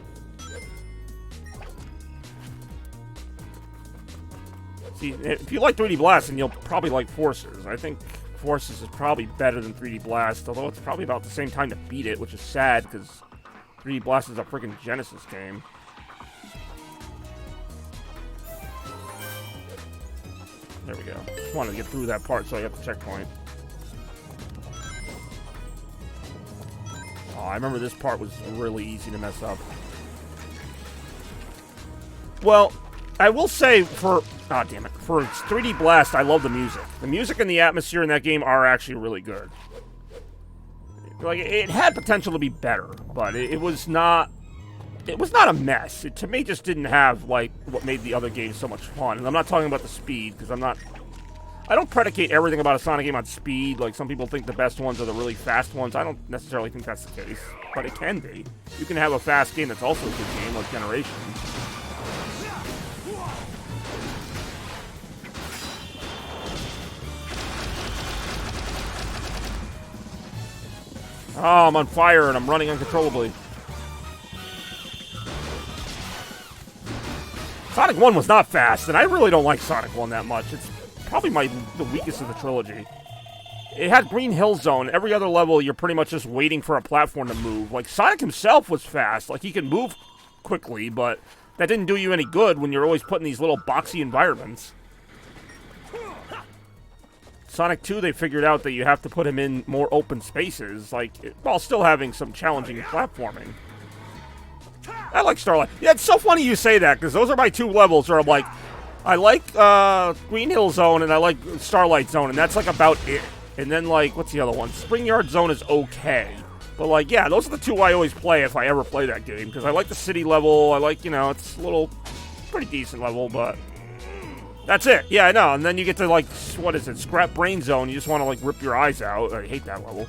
See, if you like 3D Blast, then you'll probably like Forces. I think Forces is probably better than 3D Blast, although it's probably about the same time to beat it, which is sad, because 3D Blast is a freaking Genesis game. There we go. Just wanted to get through that part so I have the checkpoint. Oh, I remember this part was really easy to mess up. Well, I will say for 3D Blast, I love the music. The music and the atmosphere in that game are actually really good. Like, it had potential to be better, but it was not a mess. It, to me, just didn't have, like, what made the other games so much fun. And I'm not talking about the speed, because I don't predicate everything about a Sonic game on speed. Like, some people think the best ones are the really fast ones. I don't necessarily think that's the case, but it can be. You can have a fast game that's also a good game, like Generations. Oh, I'm on fire and I'm running uncontrollably. Sonic 1 was not fast, and I really don't like Sonic 1 that much. It's probably the weakest of the trilogy. It had Green Hill Zone. Every other level, you're pretty much just waiting for a platform to move. Like, Sonic himself was fast. Like, he can move quickly, but that didn't do you any good when you're always put in these little boxy environments. Sonic 2, they figured out that you have to put him in more open spaces, like, while still having some challenging platforming. I like Starlight. Yeah, it's so funny you say that, because those are my two levels where I'm like, I like Green Hill Zone and I like Starlight Zone, and that's, like, about it. And then, like, what's the other one? Spring Yard Zone is okay. But, like, yeah, those are the two I always play if I ever play that game, because I like the city level. I like, you know, it's a little, pretty decent level, but that's it. Yeah, I know. And then you get to, like, what is it, Scrap Brain Zone. You just want to, like, rip your eyes out. I hate that level.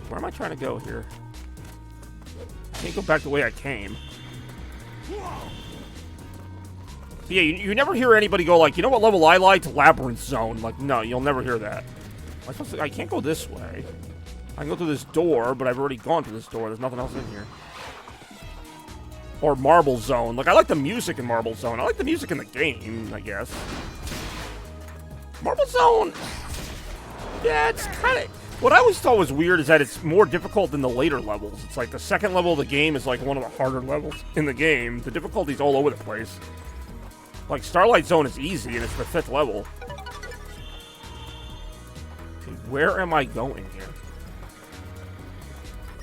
Where am I trying to go here? I can't go back the way I came. But yeah, you never hear anybody go, like, you know what level I liked? Labyrinth Zone. Like, no, you'll never hear that. I can't go this way. I can go through this door, but I've already gone through this door. There's nothing else in here. Or Marble Zone. Like, I like the music in Marble Zone. I like the music in the game, I guess. Marble Zone, yeah, it's kind of... What I always thought was weird is that it's more difficult than the later levels. It's like the second level of the game is like one of the harder levels in the game. The difficulty's all over the place. Like, Starlight Zone is easy, and it's the 5th level. Okay, where am I going here?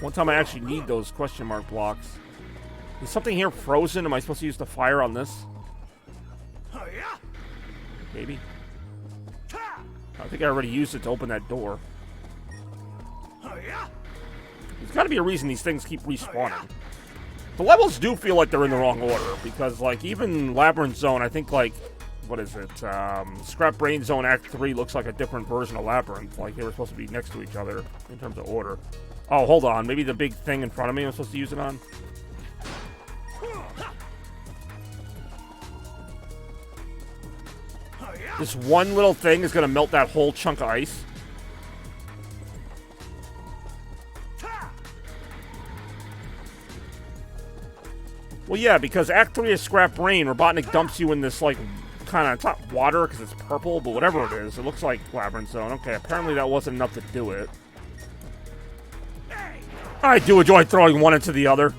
One time I actually need those question mark blocks. Is something here frozen? Am I supposed to use the fire on this? Maybe. I think I already used it to open that door. There's got to be a reason these things keep respawning. The levels do feel like they're in the wrong order, because, like, even Labyrinth Zone, I think, like, what is it? Scrap Brain Zone Act 3 looks like a different version of Labyrinth. Like, they were supposed to be next to each other in terms of order. Oh, hold on. Maybe the big thing in front of me I'm supposed to use it on? This one little thing is going to melt that whole chunk of ice. Well, yeah, because Act 3 is Scrap Brain. Robotnik dumps you in this, like, kind of, it's not water because it's purple, but whatever it is. It looks like Labyrinth Zone. Okay, apparently that wasn't enough to do it. I do enjoy throwing one into the other.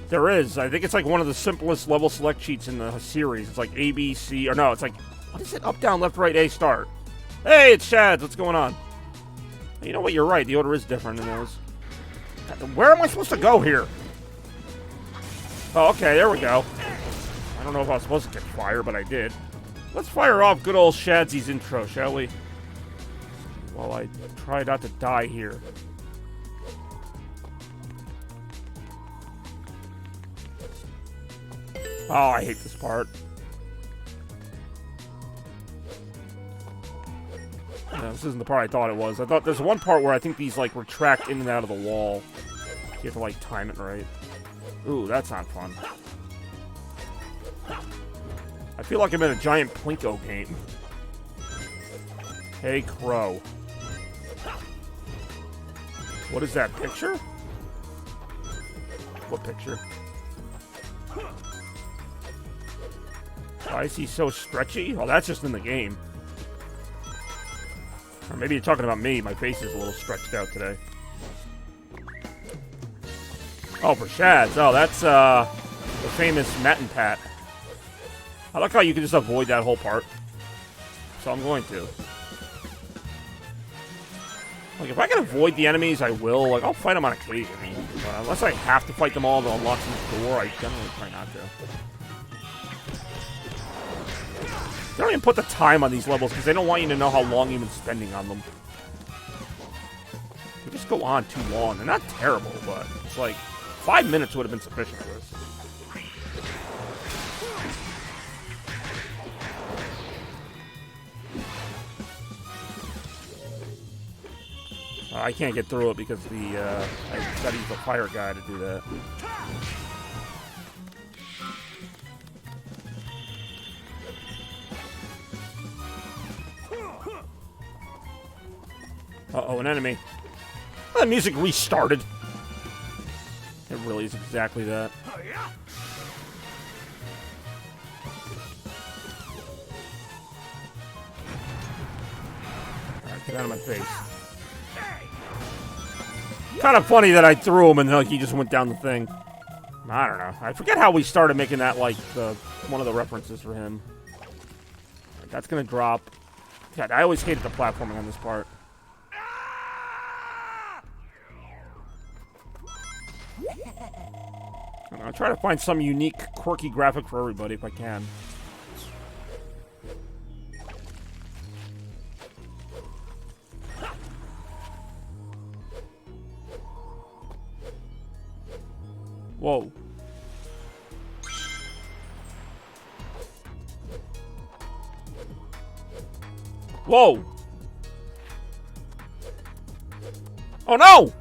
There is. I think it's like one of the simplest level select cheats in the series. It's like A, B, C, or no, it's like, what is it? Up, down, left, right, A, start. Hey, it's Shads. What's going on? You know what? You're right. The order is different in those. Where am I supposed to go here? Oh, okay, there we go. I don't know if I was supposed to catch fire, but I did. Let's fire off good old Shadzy's intro, shall we? While I try not to die here. Oh, I hate this part. No, this isn't the part I thought it was. I thought there's one part where I think these, like, retract in and out of the wall. You have to, like, time it right. Ooh, that's not fun. I feel like I'm in a giant Plinko game. Hey, Crow. What is that, picture? What picture? Why is he so stretchy? Oh, that's just in the game. Or maybe you're talking about me. My face is a little stretched out today. Oh, for Shads. Oh, that's the famous Matt and Pat. I like how you can just avoid that whole part. So I'm going to. Like, if I can avoid the enemies, I will. Like, I'll fight them on occasion. Unless I have to fight them all to unlock some door, I generally try not to. They don't even put the time on these levels because they don't want you to know how long you've been spending on them. They just go on too long. They're not terrible, but it's like 5 minutes would have been sufficient for this. I can't get through it because I gotta use the fire guy to do that. Uh-oh, an enemy. Oh, the music restarted. It really is exactly that. Alright, get out of my face. Kind of funny that I threw him and like he just went down the thing. I don't know. I forget how we started making that like one of the references for him. Right, that's gonna drop. God, I always hated the platforming on this part. I'll try to find some unique, quirky graphic for everybody if I can. Whoa. Whoa! Oh no!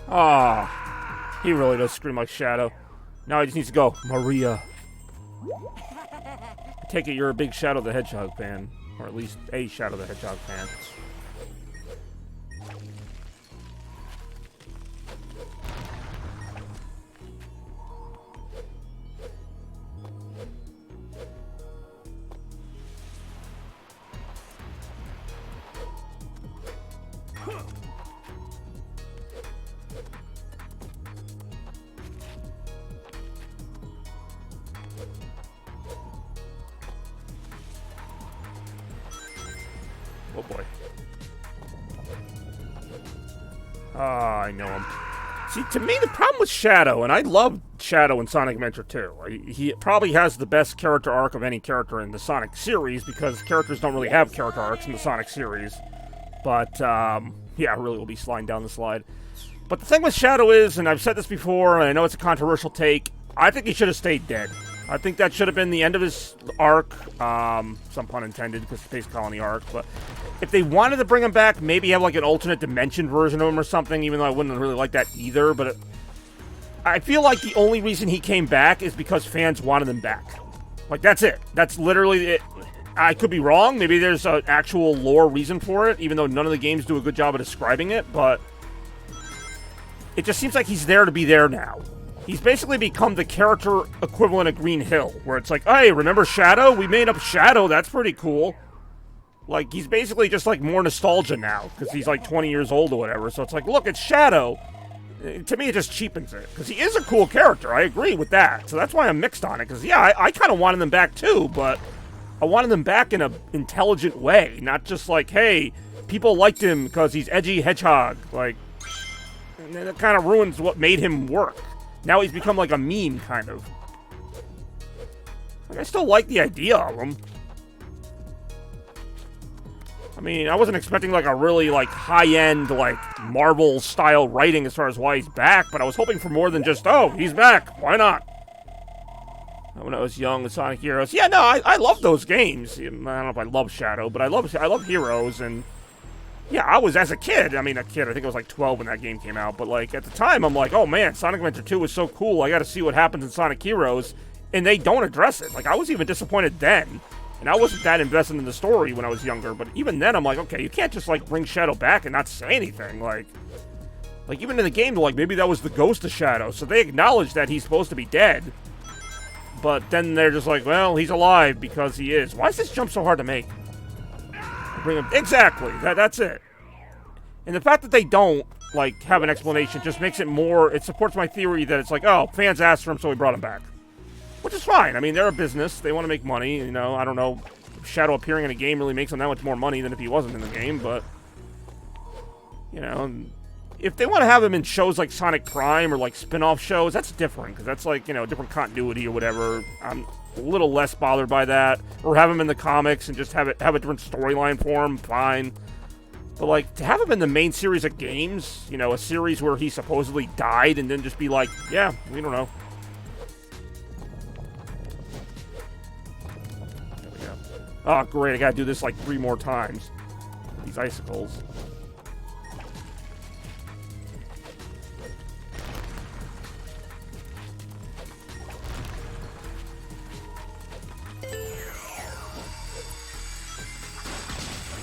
Ah, he really does scream like Shadow. Now he just needs to go, Maria. I take it you're a big Shadow the Hedgehog fan. Or at least a Shadow the Hedgehog fan. Oh boy. Ah, I know him. See, to me, the problem with Shadow, and I love Shadow in Sonic Adventure 2. He probably has the best character arc of any character in the Sonic series, because characters don't really have character arcs in the Sonic series. But, yeah, really will be sliding down the slide. But the thing with Shadow is, and I've said this before, and I know it's a controversial take, I think he should have stayed dead. I think that should have been the end of his arc. Some pun intended, because Space Colony arc. But if they wanted to bring him back, maybe have like an alternate dimension version of him or something, even though I wouldn't really like that either. But I feel like the only reason he came back is because fans wanted him back. Like, that's it. That's literally it. I could be wrong. Maybe there's an actual lore reason for it, even though none of the games do a good job of describing it. But it just seems like he's there to be there now. He's basically become the character equivalent of Green Hill, where it's like, hey, remember Shadow? We made up Shadow. That's pretty cool. Like, he's basically just, like, more nostalgia now, because he's, like, 20 years old or whatever. So it's like, look, it's Shadow. To me, it just cheapens it, because he is a cool character. I agree with that. So that's why I'm mixed on it, because, yeah, I kind of wanted them back, too, but I wanted them back in an intelligent way, not just like, hey, people liked him because he's edgy hedgehog. Like, And then it kind of ruins what made him work. Now he's become like a meme, kind of. Like, I still like the idea of him. I mean, I wasn't expecting like a really like high-end like Marvel-style writing as far as why he's back, but I was hoping for more than just, oh, he's back, why not? When I was young, the Sonic Heroes, yeah, no, I love those games. I don't know if I love Shadow, but I love Heroes, and yeah, I was as a kid. I mean, I think I was like 12 when that game came out, but like at the time, I'm like, oh man, Sonic Adventure 2 is so cool. I got to see what happens in Sonic Heroes, and they don't address it. Like I was even disappointed then. And I wasn't that invested in the story when I was younger, but even then I'm like, okay, you can't just like bring Shadow back and not say anything. Like even in the game, they're like, maybe that was the ghost of Shadow. So they acknowledge that he's supposed to be dead. But then they're just like, well, he's alive because he is. Why is this jump so hard to make? Bring him exactly. That's it. And the fact that they don't like have an explanation just makes it more. It supports my theory that it's like, oh, fans asked for him, so we brought him back. Which is fine. I mean, they're a business. They want to make money. You know, I don't know if Shadow appearing in a game really makes them that much more money than if he wasn't in the game, but, you know, if they want to have him in shows like Sonic Prime or like spin-off shows, that's different, because that's like, you know, different continuity or whatever. I'm a little less bothered by that. Or have him in the comics and just have a different storyline for him, fine. But, like, to have him in the main series of games, you know, a series where he supposedly died and then just be like, yeah, we don't know. Oh, great, I gotta do this like 3 more times. These icicles.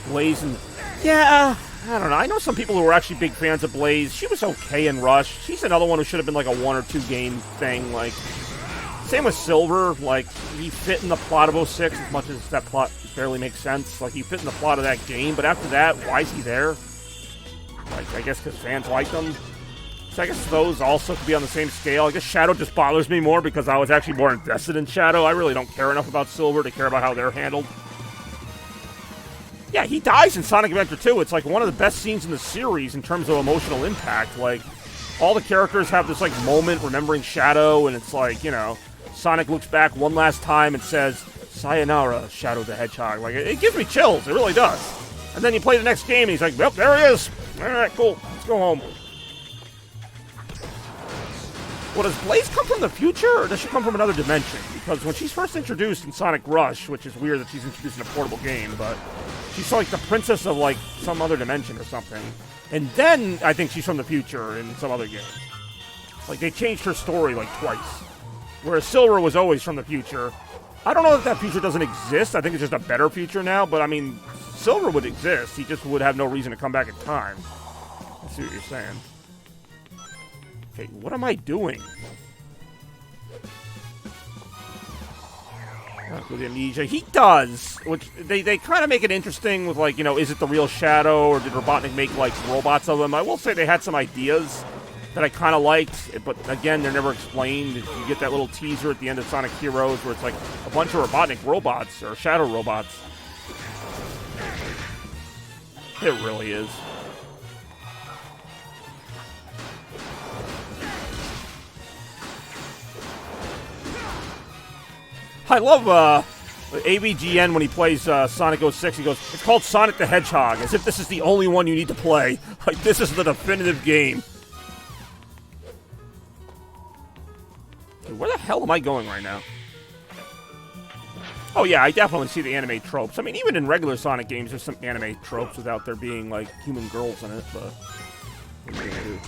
Blaze and... yeah, I don't know. I know some people who are actually big fans of Blaze. She was okay in Rush. She's another one who should have been like a 1 or 2 game thing, like... Same with Silver, like, he fit in the plot of 06 as much as that plot barely makes sense. Like, he fit in the plot of that game, but after that, why is he there? Like, I guess because fans like him. So I guess those also could be on the same scale. I guess Shadow just bothers me more because I was actually more invested in Shadow. I really don't care enough about Silver to care about how they're handled. Yeah, he dies in Sonic Adventure 2. It's like one of the best scenes in the series in terms of emotional impact. Like, all the characters have this, like, moment remembering Shadow, and it's like, you know... Sonic looks back one last time and says, "Sayonara, Shadow the Hedgehog." Like, it gives me chills. It really does. And then you play the next game, and he's like, "Yep, there he is. All right, cool. Let's go home." Well, does Blaze come from the future, or does she come from another dimension? Because when she's first introduced in Sonic Rush, which is weird that she's introduced in a portable game, but she's like the princess of, like, some other dimension or something. And then I think she's from the future in some other game. Like, they changed her story, like, twice. Whereas Silver was always from the future. I don't know if that future doesn't exist. I think it's just a better future now. But, I mean, Silver would exist. He just would have no reason to come back in time. I see what you're saying. Okay, what am I doing? With Amnesia. He does. Which they kind of make it interesting with, like, you know, is it the real Shadow? Or did Robotnik make, like, robots of him? I will say they had some ideas that I kind of liked, but again, they're never explained. You get that little teaser at the end of Sonic Heroes where it's like a bunch of Robotnik robots, or Shadow robots. It really is. I love AVGN when he plays Sonic 06. He goes, "It's called Sonic the Hedgehog," as if this is the only one you need to play. Like, this is the definitive game. Where the hell am I going right now? Oh yeah, I definitely see the anime tropes. I mean, even in regular Sonic games, there's some anime tropes without there being, like, human girls in it, but... what are you gonna do?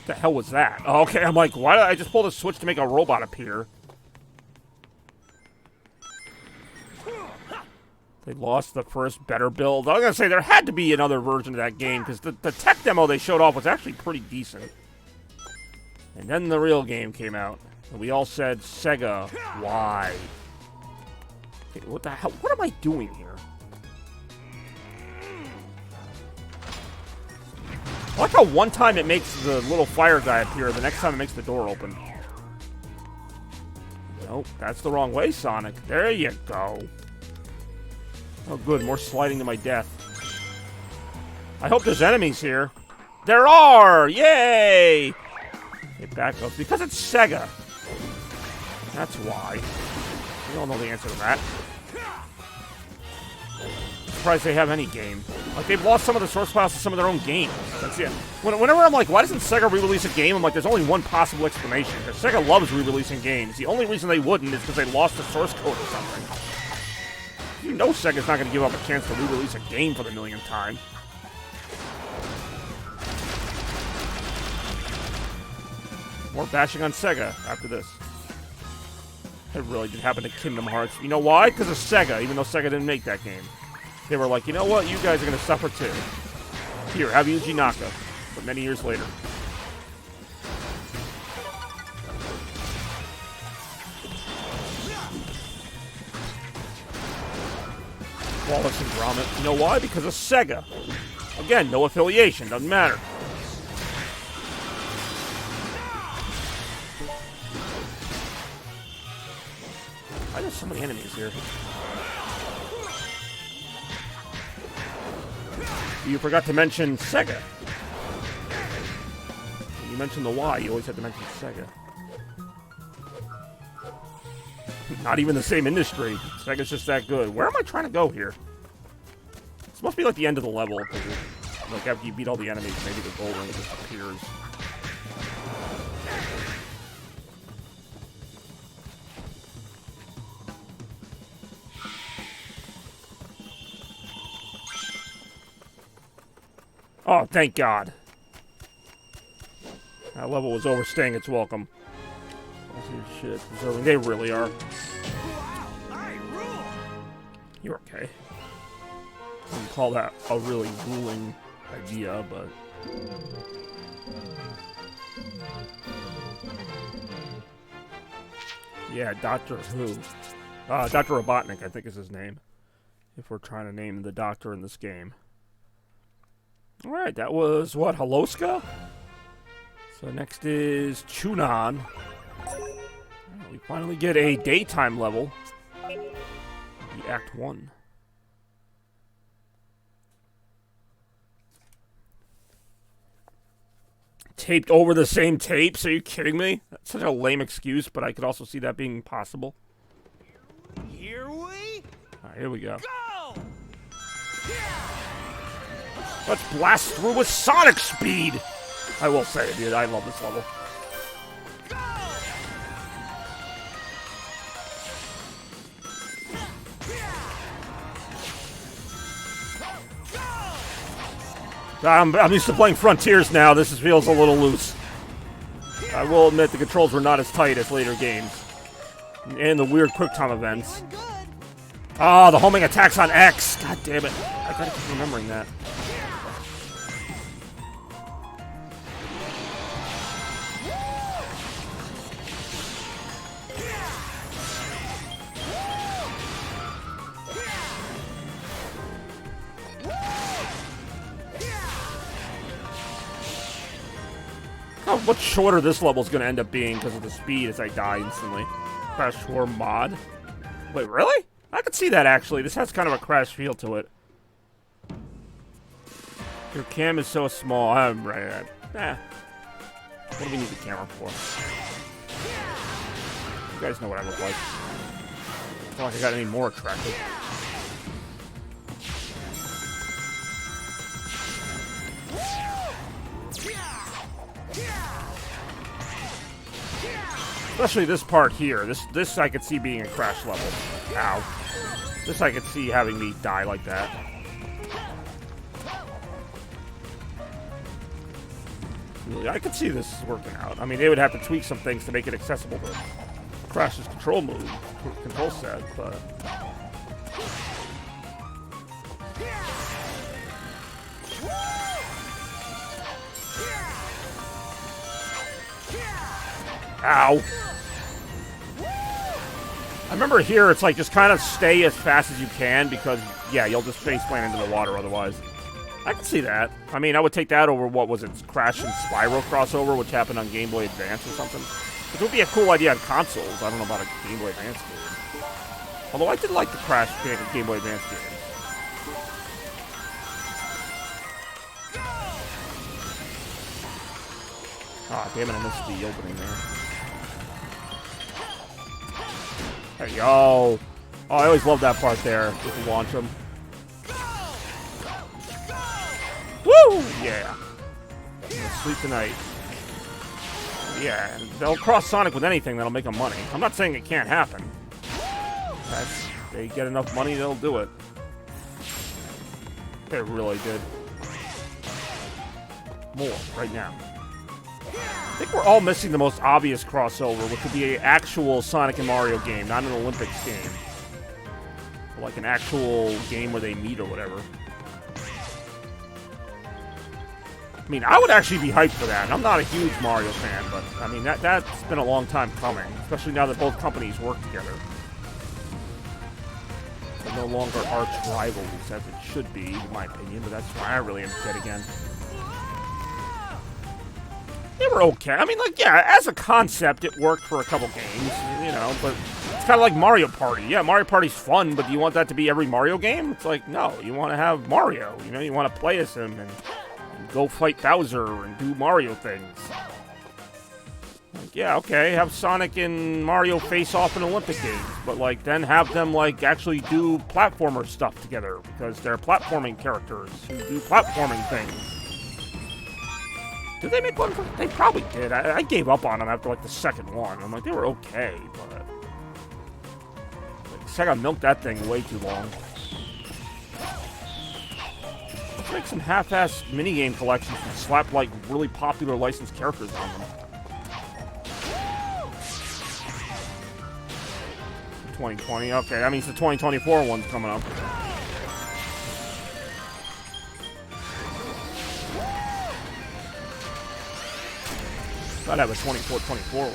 The hell was that? Oh, okay, I'm like, why did I just pull the switch to make a robot appear? They lost the first better build. I was going to say, there had to be another version of that game, because the tech demo they showed off was actually pretty decent. And then the real game came out. And we all said, Sega, why? Okay, what the hell? What am I doing here? I like how one time it makes the little fire guy appear, the next time it makes the door open. Nope, that's the wrong way, Sonic. There you go. Oh, good. More sliding to my death. I hope there's enemies here. There are! Yay! It back up. Because it's Sega. That's why. We all know the answer to that. I'm surprised they have any game. Like, they've lost some of the source files to some of their own games. That's it. Whenever I'm like, why doesn't Sega re-release a game? I'm like, there's only one possible explanation. Because Sega loves re-releasing games. The only reason they wouldn't is because they lost the source code or something. You know Sega's not going to give up a chance to re-release a game for the millionth time. More bashing on Sega after this. It really did happen to Kingdom Hearts. You know why? Because of Sega, even though Sega didn't make that game. They were like, you know what? You guys are going to suffer too. Here, have Yuji Naka. But many years later. Wallace and Gromit. You know why? Because of Sega. Again, no affiliation. Doesn't matter. Why there's so many enemies here? You forgot to mention Sega. When you mentioned the Y, you always had to mention Sega. Not even the same industry. Sega's just that good. Where am I trying to go here? This must be like the end of the level. Like after you beat all the enemies, maybe the gold ring just appears. Oh, thank God. That level was overstaying its welcome. Shit, deserving. They really are. You're okay. I wouldn't call that a really ruling idea, but... Yeah, Doctor Who. Dr. Robotnik, I think is his name. If we're trying to name the doctor in this game. Alright, that was, what, Holoska? So next is Chunan. We finally get a daytime level. The Act 1. Taped over the same tapes? Are you kidding me? That's such a lame excuse, but I could also see that being possible. Here we Alright, here we go. go! Let's blast through with Sonic speed! I will say, dude, I love this level. I'm used to playing Frontiers now. This feels a little loose. I will admit the controls were not as tight as later games. And the weird QuickTime events. Oh, the homing attacks on X. God damn it. I gotta keep remembering that. How much shorter this level is going to end up being because of the speed as I die instantly. Crash 4 mod. Wait, really? I could see that, actually. This has kind of a Crash feel to it. Your cam is so small. Right. What do we need the camera for? You guys know what I look like. It's not like I got any more attractive. Especially this part here. This I could see being a Crash level. Ow. This I could see having me die like that. Really, I could see this working out. I mean, they would have to tweak some things to make it accessible to Crash's control set, but... Ow. I remember here, it's like just kind of stay as fast as you can because, yeah, you'll just face plant into the water otherwise. I can see that. I mean, I would take that over, what was it, Crash and Spyro crossover, which happened on Game Boy Advance or something. Which would be a cool idea on consoles. I don't know about a Game Boy Advance game. Although I did like the Crash Game Boy Advance games. Ah, damn it, I missed the opening there. There you go. Oh, I always love that part there. Just launch them. Woo! Yeah. Sleep tonight. Yeah, they'll cross Sonic with anything that'll make them money. I'm not saying it can't happen. They get enough money, they'll do it. They really did. More, right now. I think we're all missing the most obvious crossover, which would be an actual Sonic and Mario game, not an Olympics game. Like an actual game where they meet or whatever. I mean, I would actually be hyped for that. And I'm not a huge Mario fan, but I mean, that's been a long time coming, especially now that both companies work together. They're no longer arch rivals, as it should be, in my opinion, but that's why I really am dead again. They were okay. I mean, like, yeah, as a concept, it worked for a couple games, you know, but it's kind of like Mario Party. Yeah, Mario Party's fun, but do you want that to be every Mario game? It's like, no, you want to have Mario, you know, you want to play as him and go fight Bowser and do Mario things. Like, yeah, okay, have Sonic and Mario face off in Olympic Games, but, like, then have them, like, actually do platformer stuff together, because they're platforming characters who do platforming things. Did they make one? They probably did. I gave up on them after, like, the second one. I'm like, they were okay, but... Like, Sega milked that thing way too long. Let's make some half-ass minigame collections and slap, like, really popular licensed characters on them. 2020, okay, that means the 2024 one's coming up. Gotta have a 24 one.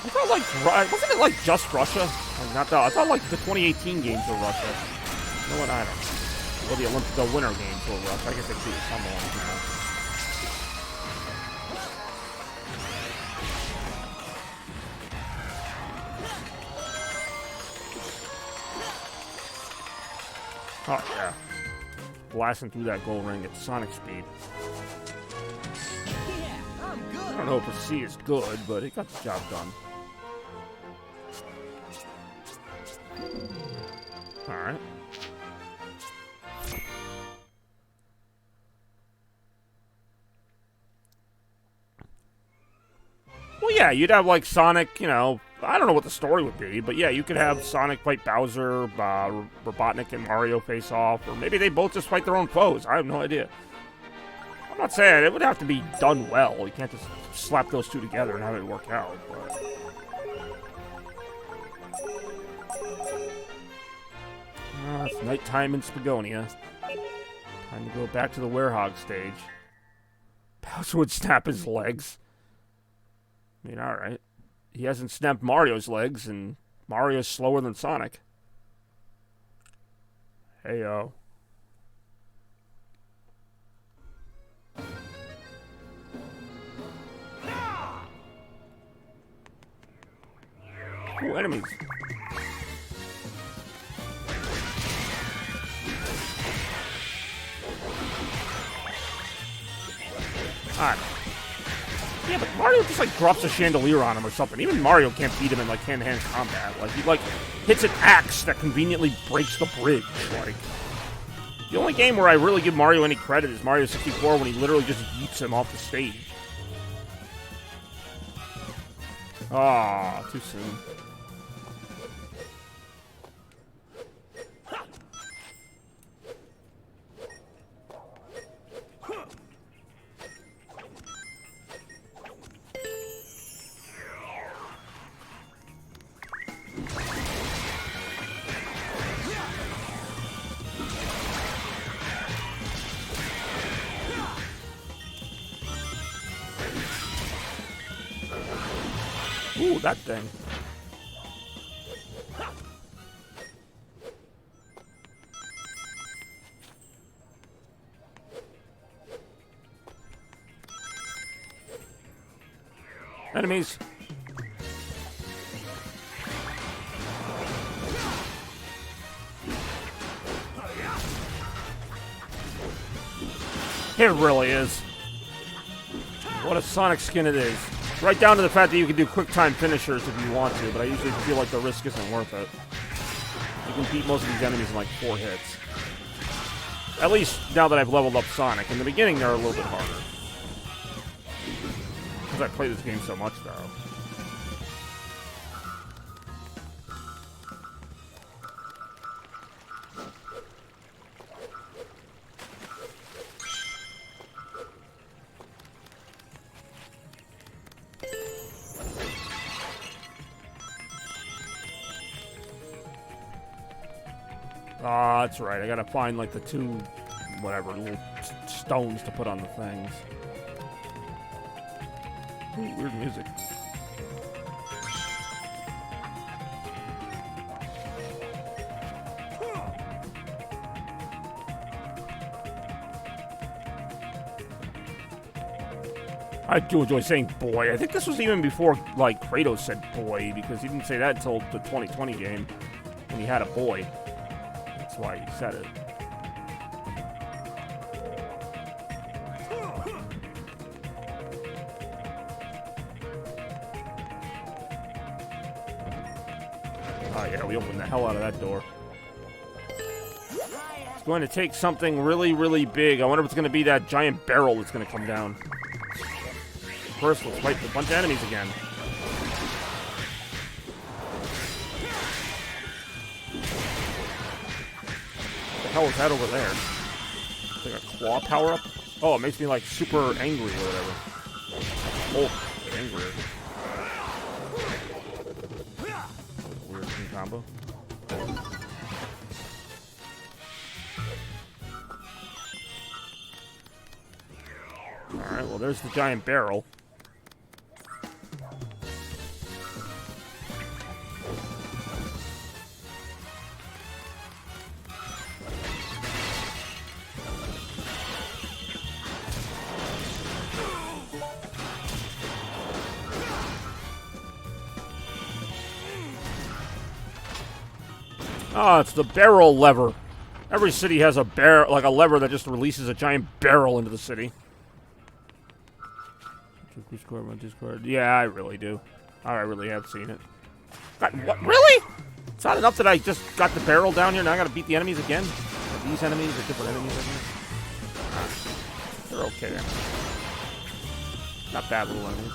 I thought, like, wasn't it like just Russia? Not that. I thought like the 2018 games were Russia. You know what? I don't know. Well, the winter games were Russia. I guess they do some ones, you know. Oh yeah, blasting through that gold ring at Sonic speed. I don't know if a C is good, but it got the job done. Alright. Well, yeah, you'd have, like, Sonic, you know, I don't know what the story would be, but yeah, you could have Sonic fight Bowser, Robotnik and Mario face off, or maybe they both just fight their own foes. I have no idea. I'm not saying it would have to be done well. You can't just slap those two together and have it work out, but... it's nighttime in Spagonia. Time to go back to the Werehog stage. Bowser would snap his legs. I mean, alright. He hasn't snapped Mario's legs, and Mario's slower than Sonic. Hey-yo. Ooh, enemies. Alright. Yeah, but Mario just, like, drops a chandelier on him or something. Even Mario can't beat him in, like, hand-to-hand combat. Like, he, like, hits an axe that conveniently breaks the bridge. Like, the only game where I really give Mario any credit is Mario 64 when he literally just yeets him off the stage. Ah, too soon. Ooh, that thing. Enemies. It really is. What a Sonic skin it is. Right down to the fact that you can do quick time finishers if you want to, but I usually feel like the risk isn't worth it. You can beat most of these enemies in like 4 hits. At least now that I've leveled up Sonic. In the beginning, they're a little bit harder. Because I play this game so much, though. Ah, that's right. I gotta find like the 2, whatever, little stones to put on the things. Ooh, weird music. I do enjoy saying boy. I think this was even before, like, Kratos said boy, because he didn't say that until the 2020 game, when he had a boy. That's why he said it. Oh yeah, we opened the hell out of that door. It's going to take something really, really big. I wonder if it's going to be that giant barrel that's going to come down. First, let's fight a bunch of enemies again. What the hell is that over there? It's like a claw power-up? Oh, it makes me like super angry or whatever. Oh, angry. Weird combo. Alright, well there's the giant barrel. Oh, it's the barrel lever. Every city has a like a lever that just releases a giant barrel into the city. Discord, my Discord. Yeah, I really do. I really have seen it. God, what? Really? It's not enough that I just got the barrel down here. Now I gotta beat the enemies again. Are these enemies are different enemies. They're okay then. Not bad little enemies.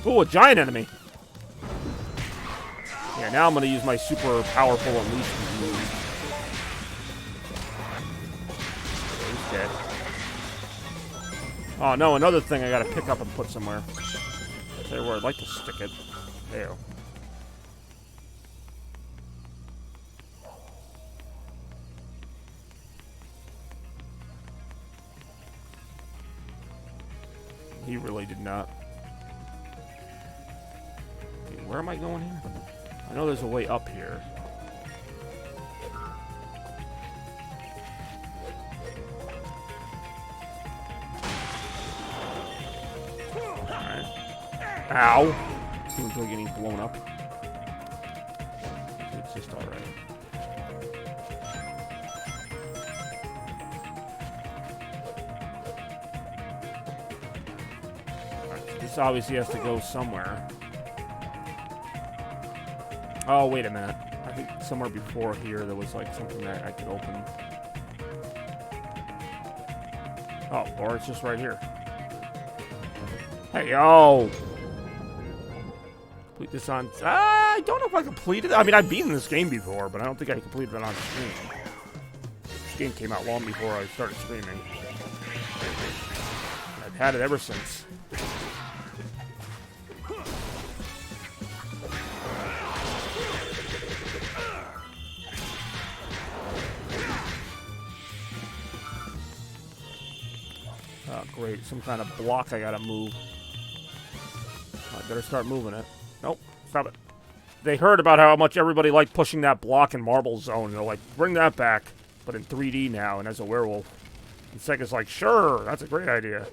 Ooh, a giant enemy. Yeah, now I'm going to use my super powerful unleash move. He's dead. Oh, no, another thing I got to pick up and put somewhere. I'll tell you where I'd like to stick it. There. He really did not. Where am I going here? I know there's a way up here. Alright. Ow! Seems like getting blown up. It's just alright. Alright, so this obviously has to go somewhere. Oh, wait a minute. I think somewhere before here there was like something that I could open. Oh, or it's just right here. Hey, yo! Complete this on... I don't know if I completed it. I mean, I've beaten this game before, but I don't think I completed it on stream. This game came out long before I started streaming. I've had it ever since. Oh, great. Some kind of block I gotta move. I better start moving it. Nope. Stop it. They heard about how much everybody liked pushing that block in Marble Zone. They're like, bring that back, but in 3D now and as a werewolf. And Sega's like, sure, that's a great idea.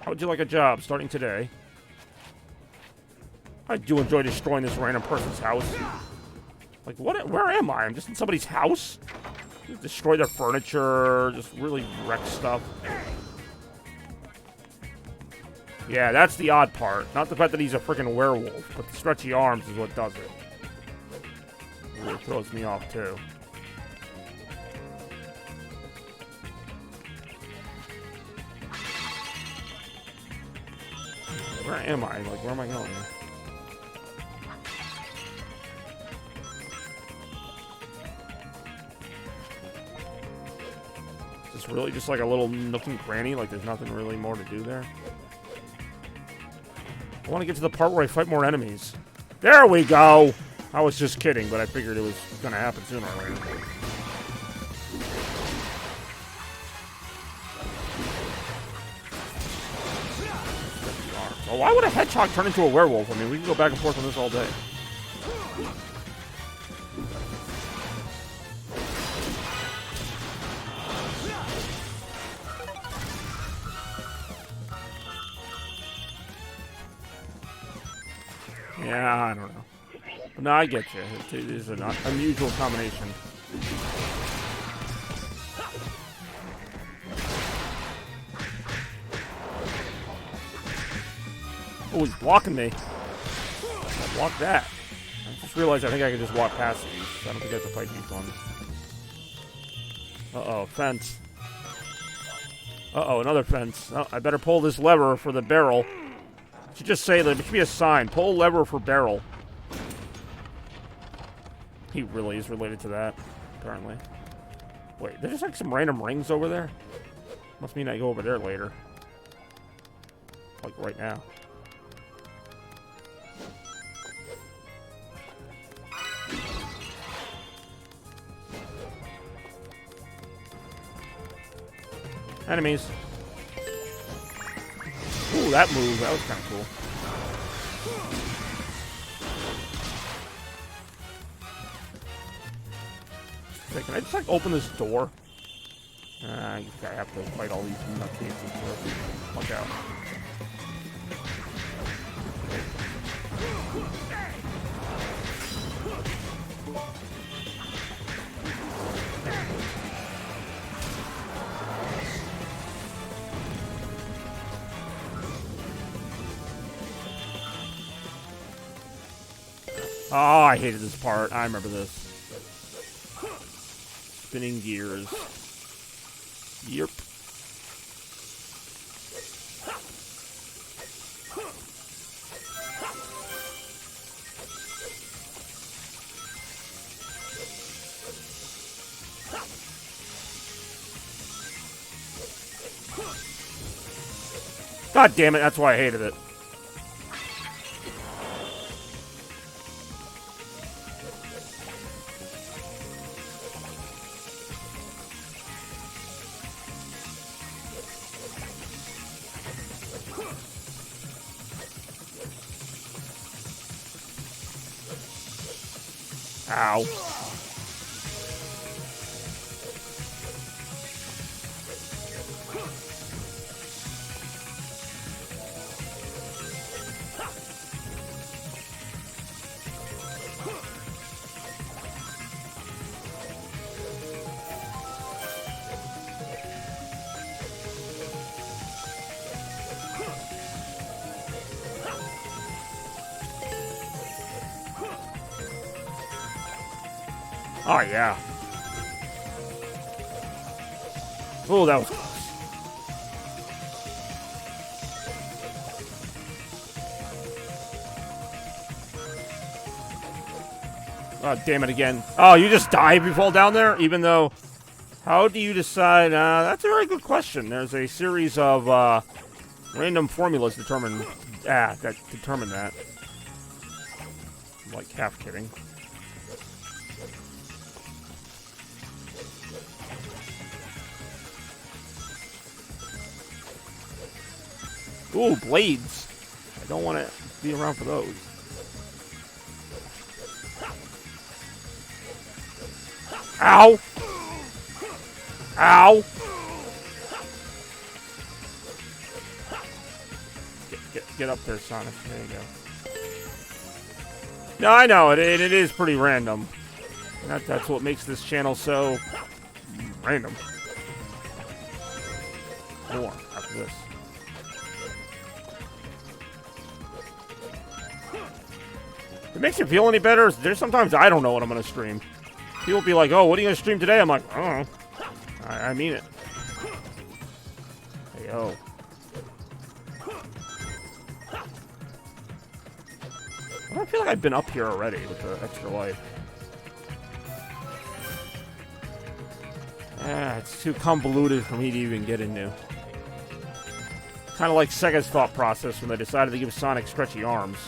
How would you like a job starting today? I do enjoy destroying this random person's house. Like, what? Where am I? I'm just in somebody's house? Just destroy their furniture, just really wreck stuff. Yeah, that's the odd part. Not the fact that he's a freaking werewolf, but the stretchy arms is what does it. Really throws me off, too. Where am I? Like, where am I going? Is this really just like a little nook and cranny? Like, there's nothing really more to do there? I want to get to the part where I fight more enemies. There we go! I was just kidding, but I figured it was going to happen sooner or later. Oh, why would a hedgehog turn into a werewolf? I mean, we can go back and forth on this all day. Yeah, I don't know. But no, I get you. It is an unusual combination. Oh, he's blocking me. I blocked that. I just realized I think I could just walk past these. I don't think I have to fight these ones. Uh-oh, fence. Uh-oh, another fence. Oh, I better pull this lever for the barrel. I should just say that it should be a sign. Pull lever for barrel. He really is related to that, apparently. Wait, there's just like some random rings over there? Must mean I go over there later. Like right now. Enemies. Ooh, that move. That was kind of cool. Wait, can I just, like, open this door? I have to fight all these nutcases first. Watch out. Oh, I hated this part. I remember this. Spinning gears. Yep. God damn it, that's why I hated it. Ow. Oh, yeah. Oh, that was close. Oh, damn it again. Oh, you just die if you fall down there? Even though... How do you decide? That's a very good question. There's a series of random formulas that determine that. I'm like half kidding. Ooh, blades. I don't want to be around for those. Ow! Ow! Get up there, Sonic. There you go. No, I know. It is pretty random. That's what makes this channel so random. More after this. If it makes you feel any better, there's sometimes I don't know what I'm going to stream. People be like, oh, what are you going to stream today? I'm like, I don't know. I mean it. Hey, yo. I feel like I've been up here already with the extra life. It's too convoluted for me to even get into. Kind of like Sega's thought process when they decided to give Sonic stretchy arms.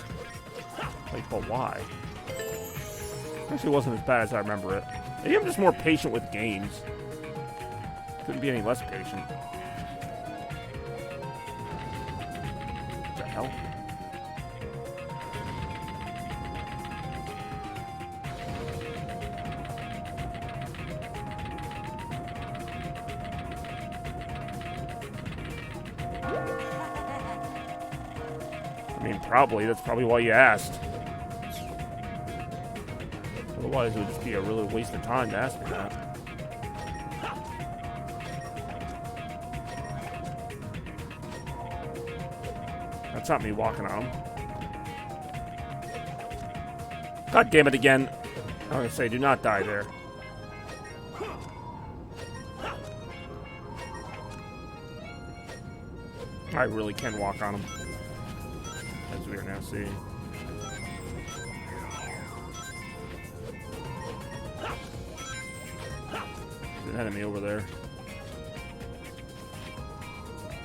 Like, but why? Actually, it wasn't as bad as I remember it. Maybe I'm just more patient with games. Couldn't be any less patient. What the hell? I mean, probably. That's probably why you asked. Otherwise, it would just be a really waste of time to ask me that. That's not me walking on him. God damn it again. I'm going to say, do not die there. I really can walk on him. As we are now seeing. There's an enemy over there.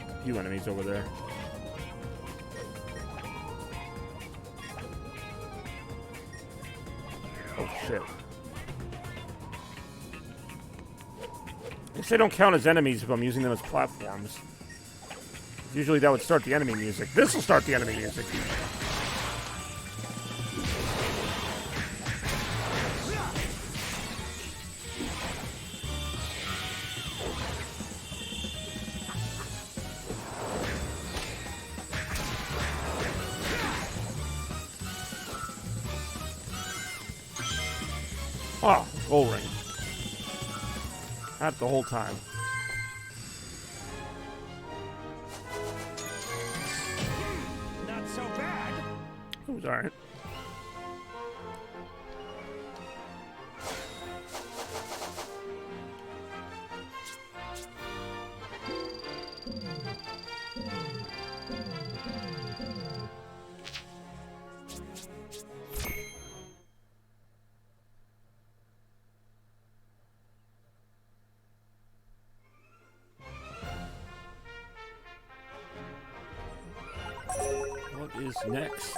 A few enemies over there. Oh shit. I guess they don't count as enemies if I'm using them as platforms. Usually that would start the enemy music. This will start the enemy music. Oh, gold ring. Not the whole time. Not so bad. It was alright. What is next?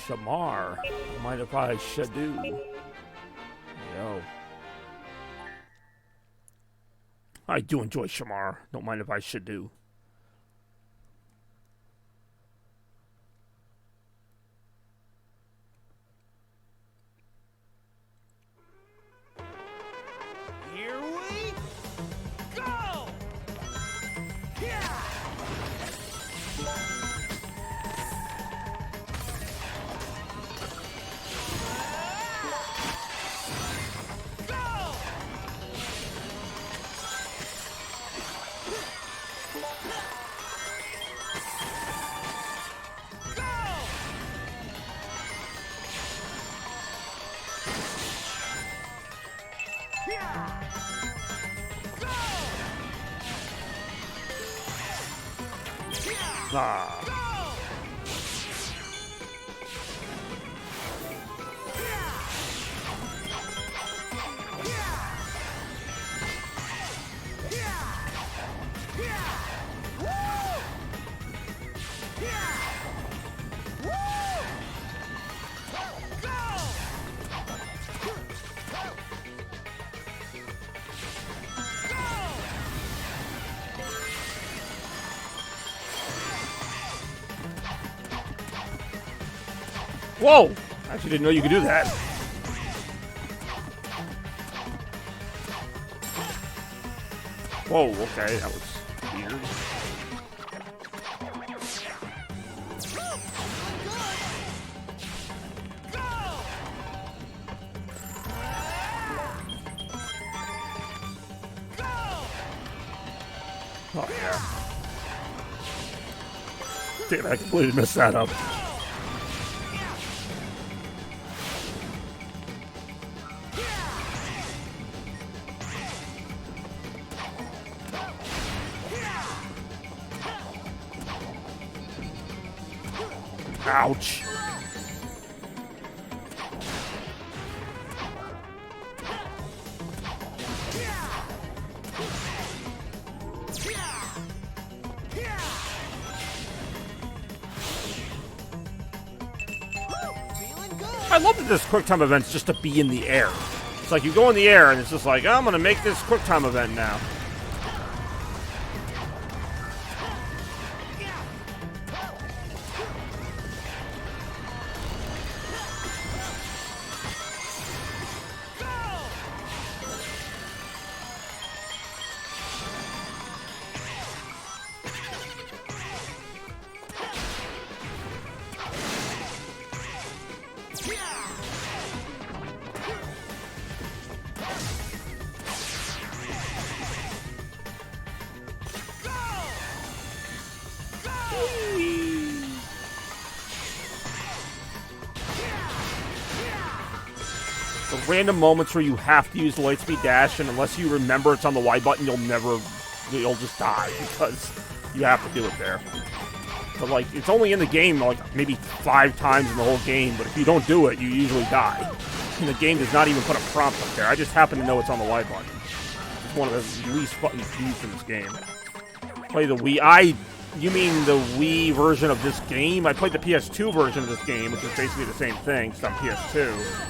Shamar. Mind if I should do? Yo. I do enjoy Shamar. Don't mind if I should do. Here we go! Yeah! Go! Ah. Whoa! I actually didn't know you could do that. Whoa, okay, that was weird. Oh, yeah. Damn, I completely messed that up. Ouch. I love that this QuickTime event's just to be in the air. It's like you go in the air and it's just like, oh, I'm going to make this QuickTime event now. The random moments where you have to use the Lightspeed Dash, and unless you remember it's on the Y button, you'll just die because you have to do it there. But like, it's only in the game like maybe 5 times in the whole game, but if you don't do it, you usually die. And the game does not even put a prompt up there. I just happen to know it's on the Y button. It's one of the least buttons used in this game. Play the Wii. You mean the Wii version of this game? I played the PS2 version of this game, which is basically the same thing. It's on PS2.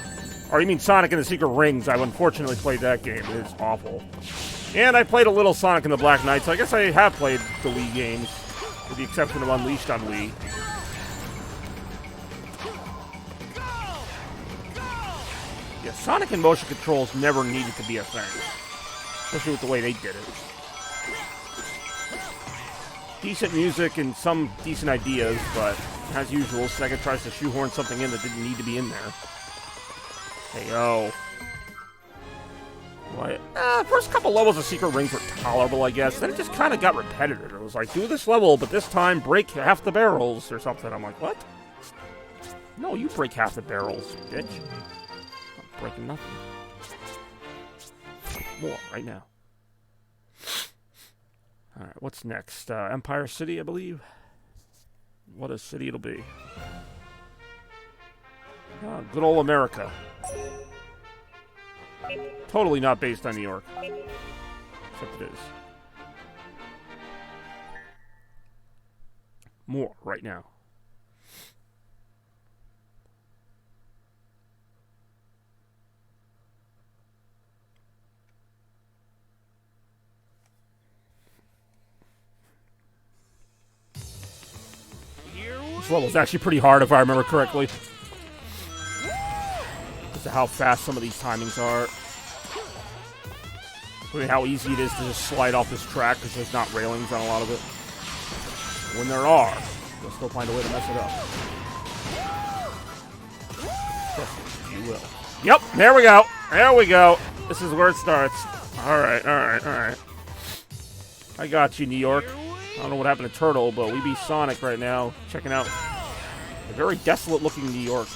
Or you mean Sonic and the Secret Rings? I've unfortunately played that game. It is awful. And I played a little Sonic and the Black Knight, so I guess I have played the Wii games, with the exception of Unleashed on Wii. Yeah, Sonic and motion controls never needed to be a thing. Especially with the way they did it. Decent music and some decent ideas, but as usual, Sega tries to shoehorn something in that didn't need to be in there. Hey, yo. First couple levels of Secret Rings were tolerable, I guess. Then it just kind of got repetitive. It was like, do this level, but this time break half the barrels or something. I'm like, what? No, you break half the barrels, bitch. I'm breaking nothing. More right now. Alright, what's next? Empire City, I believe? What a city it'll be. Good old America. Totally not based on New York. Except it is. More right now. This level's actually pretty hard if I remember correctly. Because of how fast some of these timings are. I mean, how easy it is to just slide off this track because there's not railings on a lot of it. When there are, you'll still find a way to mess it up. Trust me, you will. Yep, there we go. There we go. This is where it starts. Alright, alright, alright. I got you, New York. I don't know what happened to Turtle, but we be Sonic right now, checking out a very desolate-looking New York.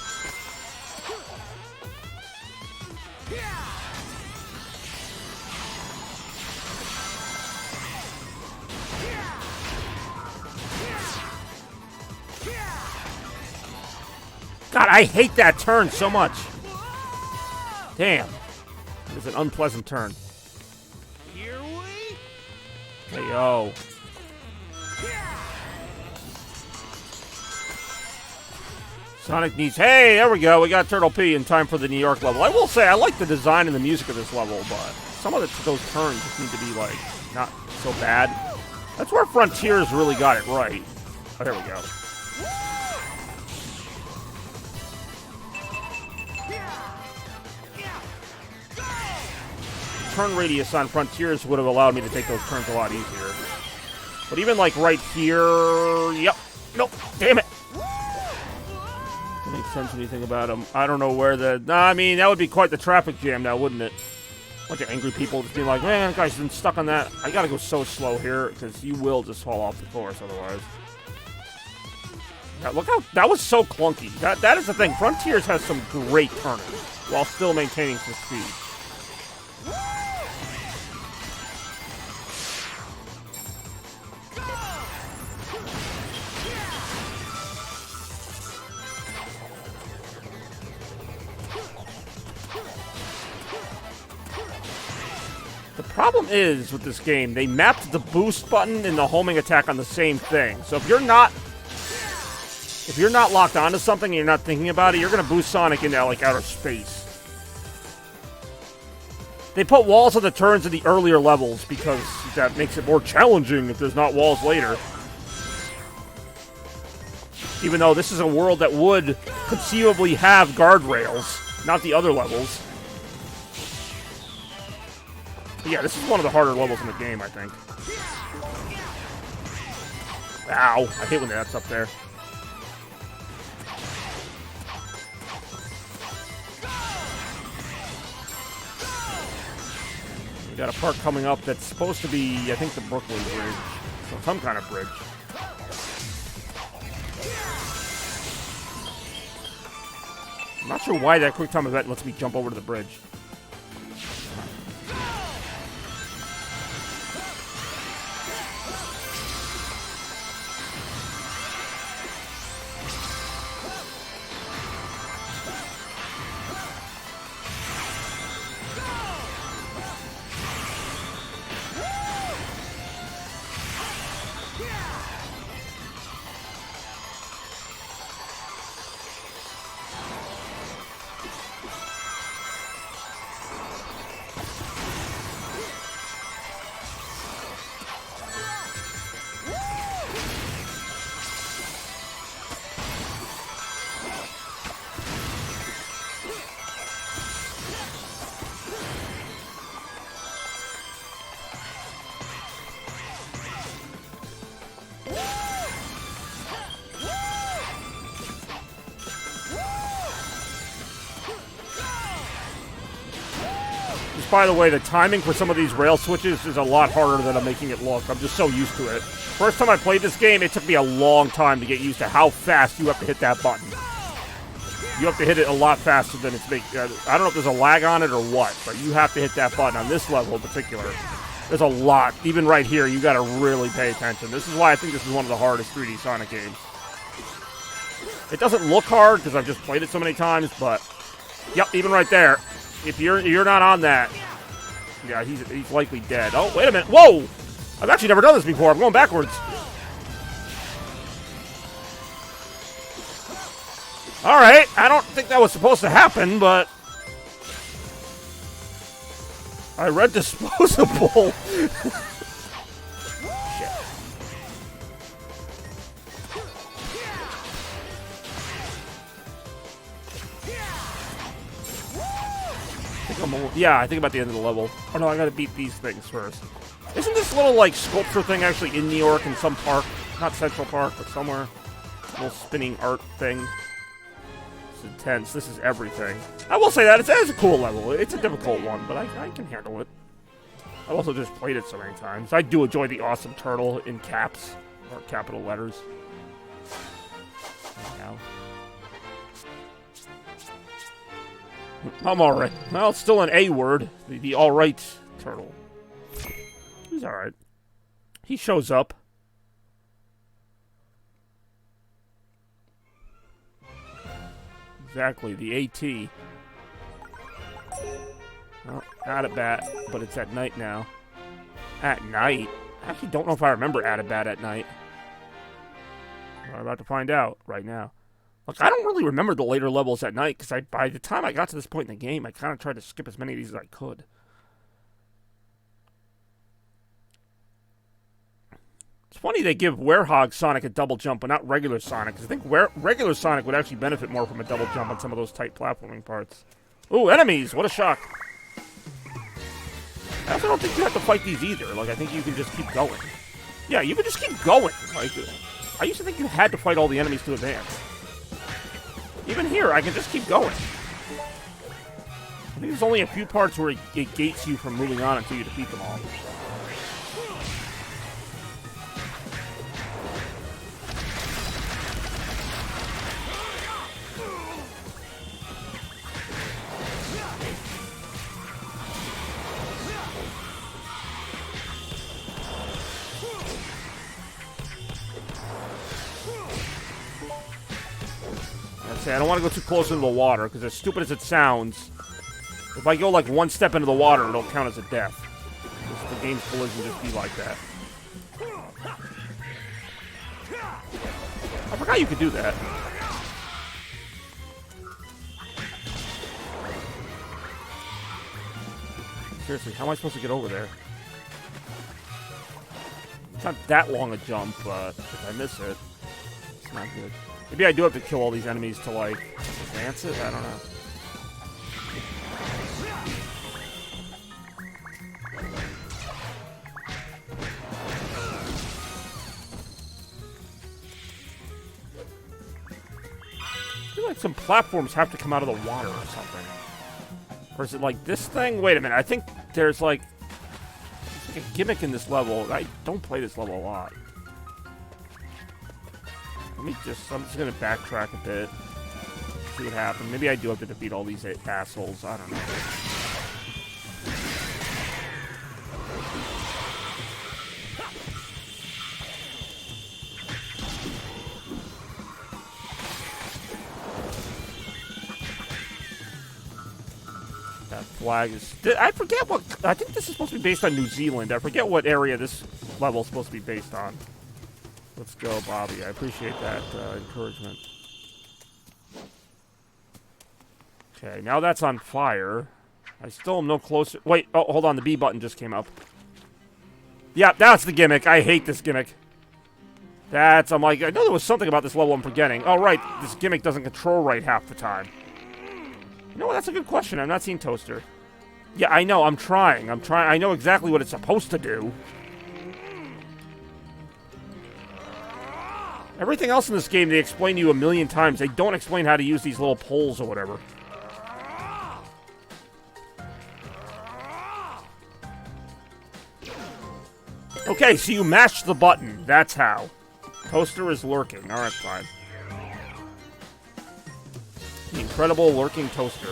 God, I hate that turn so much. Damn. It was an unpleasant turn. Here we Hey, yo. Sonic needs... Hey, there we go. We got Turtle P in time for the New York level. I will say, I like the design and the music of this level, but some of those turns just need to be, like, not so bad. That's where Frontiers really got it right. Oh, there we go. Turn radius on Frontiers would have allowed me to take those turns a lot easier. But even, like, right here... Yep. Nope. Damn it. Doesn't make sense when you think about them. I don't know where the... Nah, I mean, that would be quite the traffic jam now, wouldn't it? bunch of angry people just being like, man, that guy's been stuck on that. I gotta go so slow here, because you will just fall off the course otherwise. Yeah, look how, that was so clunky. That is the thing. Frontiers has some great turning, while still maintaining some speed. The problem is, with this game, they mapped the boost button and the homing attack on the same thing. So if you're not locked onto something and you're not thinking about it, you're gonna boost Sonic into, like, outer space. They put walls on the turns in the earlier levels because that makes it more challenging if there's not walls later. Even though this is a world that would conceivably have guardrails, not the other levels. But yeah, this is one of the harder levels in the game, I think. Ow, I hate when that's up there. We got a part coming up that's supposed to be, I think, the Brooklyn Bridge. So some kind of bridge. I'm not sure why that quick time event lets me jump over to the bridge. By the way, the timing for some of these rail switches is a lot harder than I'm making it look. I'm just so used to it. First time I played this game, it took me a long time to get used to how fast you have to hit that button. You have to hit it a lot faster than it's making. I don't know if there's a lag on it or what, but you have to hit that button on this level in particular. There's a lot. Even right here, you got to really pay attention. This is why I think this is one of the hardest 3D Sonic games. It doesn't look hard because I've just played it so many times, but yep, even right there. If you're not on that, yeah, he's likely dead. Oh, wait a minute. Whoa! I've actually never done this before. I'm going backwards. All right. I don't think that was supposed to happen, but I read disposable. Shit. Yeah, I think about the end of the level. Oh no, I gotta beat these things first. Isn't this little, like, sculpture thing actually in New York in some park? Not Central Park, but somewhere. Little spinning art thing. It's intense. This is everything. I will say that. It's a cool level. It's a difficult one, but I can handle it. I've also just played it so many times. I do enjoy the awesome turtle in caps, or capital letters. Now. I'm alright. Well, it's still an A word. The alright turtle. He's alright. He shows up. Exactly, the AT. Well, At-A-Bat, but it's at night now. At night? I actually don't know if I remember At-A-Bat at night. We're about to find out right now. Look, I don't really remember the later levels at night, because by the time I got to this point in the game, I kind of tried to skip as many of these as I could. It's funny they give Werehog Sonic a double jump, but not regular Sonic, because I think regular Sonic would actually benefit more from a double jump on some of those tight platforming parts. Ooh, enemies! What a shock. I also don't think you have to fight these either. Like, I think you can just keep going. Yeah, you can just keep going. Like, I used to think you had to fight all the enemies to advance. Even here, I can just keep going. think there's only a few parts where it gates you from moving on until you defeat them all. I don't want to go too close into the water, because as stupid as it sounds, if I go like one step into the water, it'll count as a death. Because the game's collision just be like that. I forgot you could do that. Seriously, how am I supposed to get over there? It's not that long a jump, but if I miss it, it's not good. Maybe I do have to kill all these enemies to, like, advance it? I don't know. I feel like some platforms have to come out of the water or something. Or is it like this thing? Wait a minute, I think there's like a gimmick in this level. I don't play this level a lot. I'm just gonna backtrack a bit, see what happens. Maybe I do have to defeat all these assholes. I don't know. That flag is. I forget what. I think this is supposed to be based on New Zealand. I forget what area this level is supposed to be based on. Let's go, Bobby. I appreciate that encouragement. Okay, now that's on fire. I still am no closer. Wait, oh, hold on. The B button just came up. Yeah, that's the gimmick. I hate this gimmick. I'm like, I know there was something about this level I'm forgetting. Oh, right. This gimmick doesn't control right half the time. You know what? That's a good question. I've not seen Toaster. Yeah, I know. I'm trying. I know exactly what it's supposed to do. Everything else in this game, they explain to you a million times. They don't explain how to use these little poles or whatever. Okay, so you mash the button. That's how. Toaster is lurking. Alright, fine. The incredible lurking Toaster.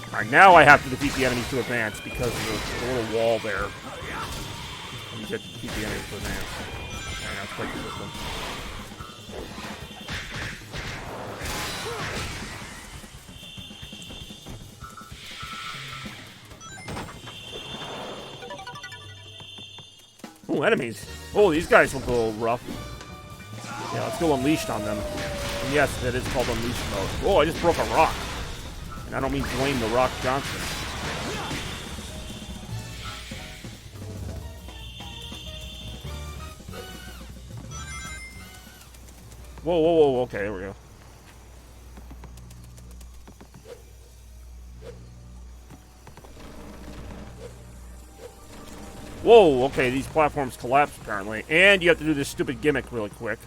Alright, now I have to defeat the enemies to advance because of the little wall there. You get to defeat the enemies to advance. Alright, now it's quite the system. Ooh, enemies. Oh, these guys look a little rough. Yeah, let's go Unleashed on them. And yes, that is called Unleashed mode. Oh, I just broke a rock. And I don't mean Dwayne The Rock Johnson. Whoa, whoa, whoa, okay, there we go. Whoa, okay, these platforms collapse apparently. And you have to do this stupid gimmick really quick.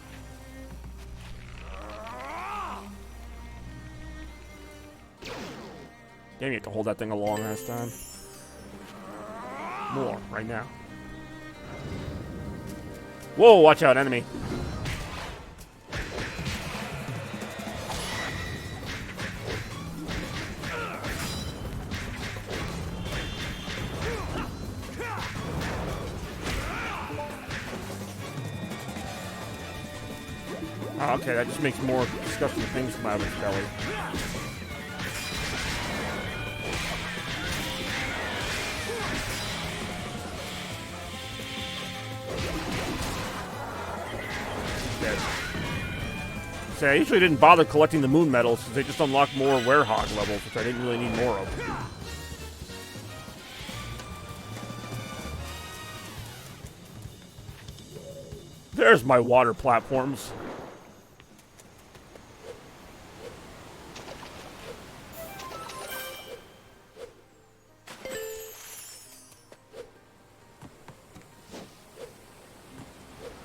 Damn, you have to hold that thing a long ass time. More, right now. Whoa, watch out, enemy. Oh, okay, that just makes more disgusting things come out of his belly. Dead. See, I usually didn't bother collecting the moon medals because they just unlock more Werehog levels, which I didn't really need more of. There's my water platforms.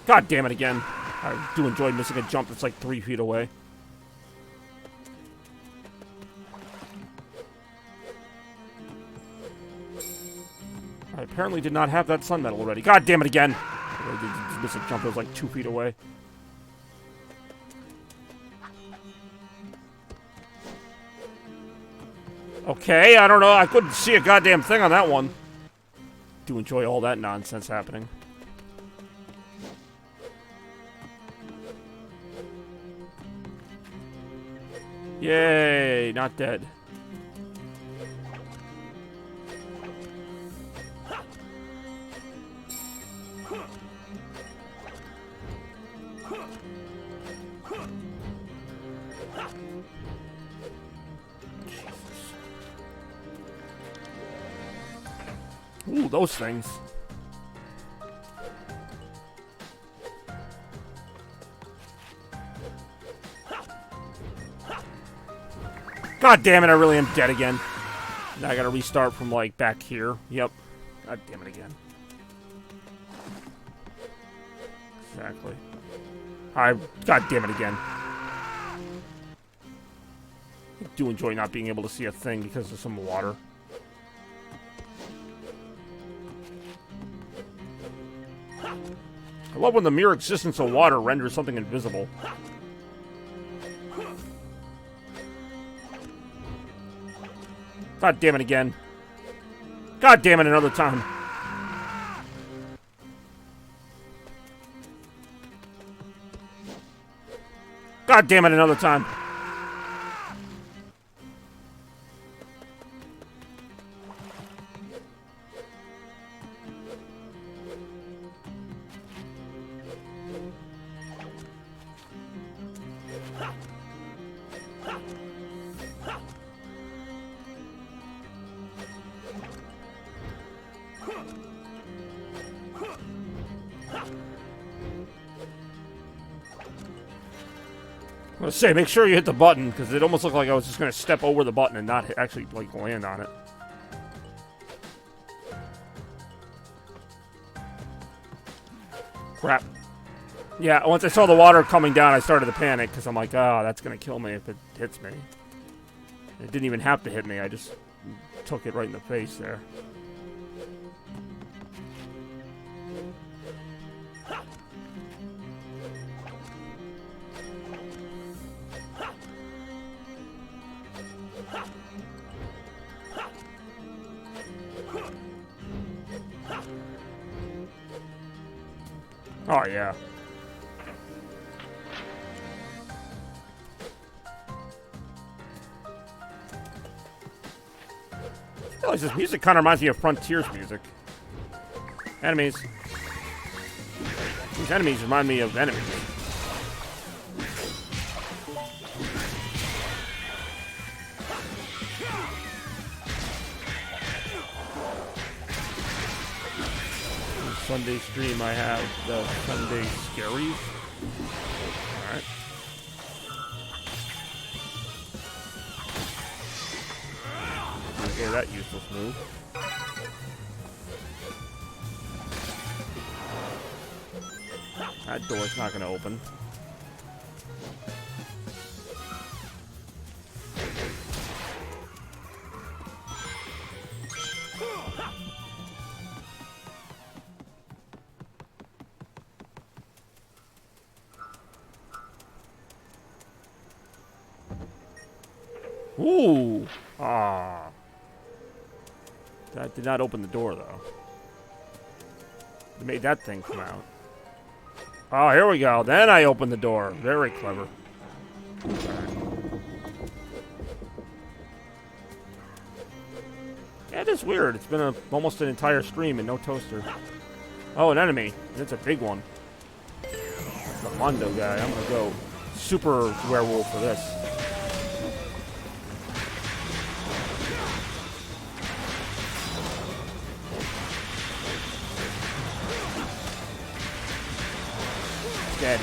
God damn it again. I do enjoy missing a jump that's like 3 feet away. apparently did not have that sun medal already. God damn it again! I did miss a jump that was like 2 feet away. Okay, I don't know. I couldn't see a goddamn thing on that one. Do enjoy all that nonsense happening. Yay, not dead. Ooh, those things. God damn it, I really am dead again. Now I gotta restart from, like, back here. Yep. God damn it again. Exactly. God damn it again. I do enjoy not being able to see a thing because of some water. I love when the mere existence of water renders something invisible. God damn it again. God damn it another time. God damn it another time. I was gonna say, make sure you hit the button, because it almost looked like I was just gonna step over the button and not actually, like, land on it. Crap. Yeah, once I saw the water coming down, I started to panic, because I'm like, oh, that's gonna kill me if it hits me. It didn't even have to hit me, I just took it right in the face there. Oh, yeah. I realize this music kind of reminds me of Frontiers music. Enemies. These enemies remind me of enemies. Sunday stream, I have the Sunday Scaries. Alright. Okay, that useless move. That door's not gonna open. Ooh! Ah. That did not open the door, though. They made that thing come out. Oh, here we go. Then I opened the door. Very clever. Yeah, it is weird. It's been almost an entire stream and no toaster. Oh, an enemy. It's a big one. That's the Mondo guy. I'm gonna go super werewolf for this. Dead.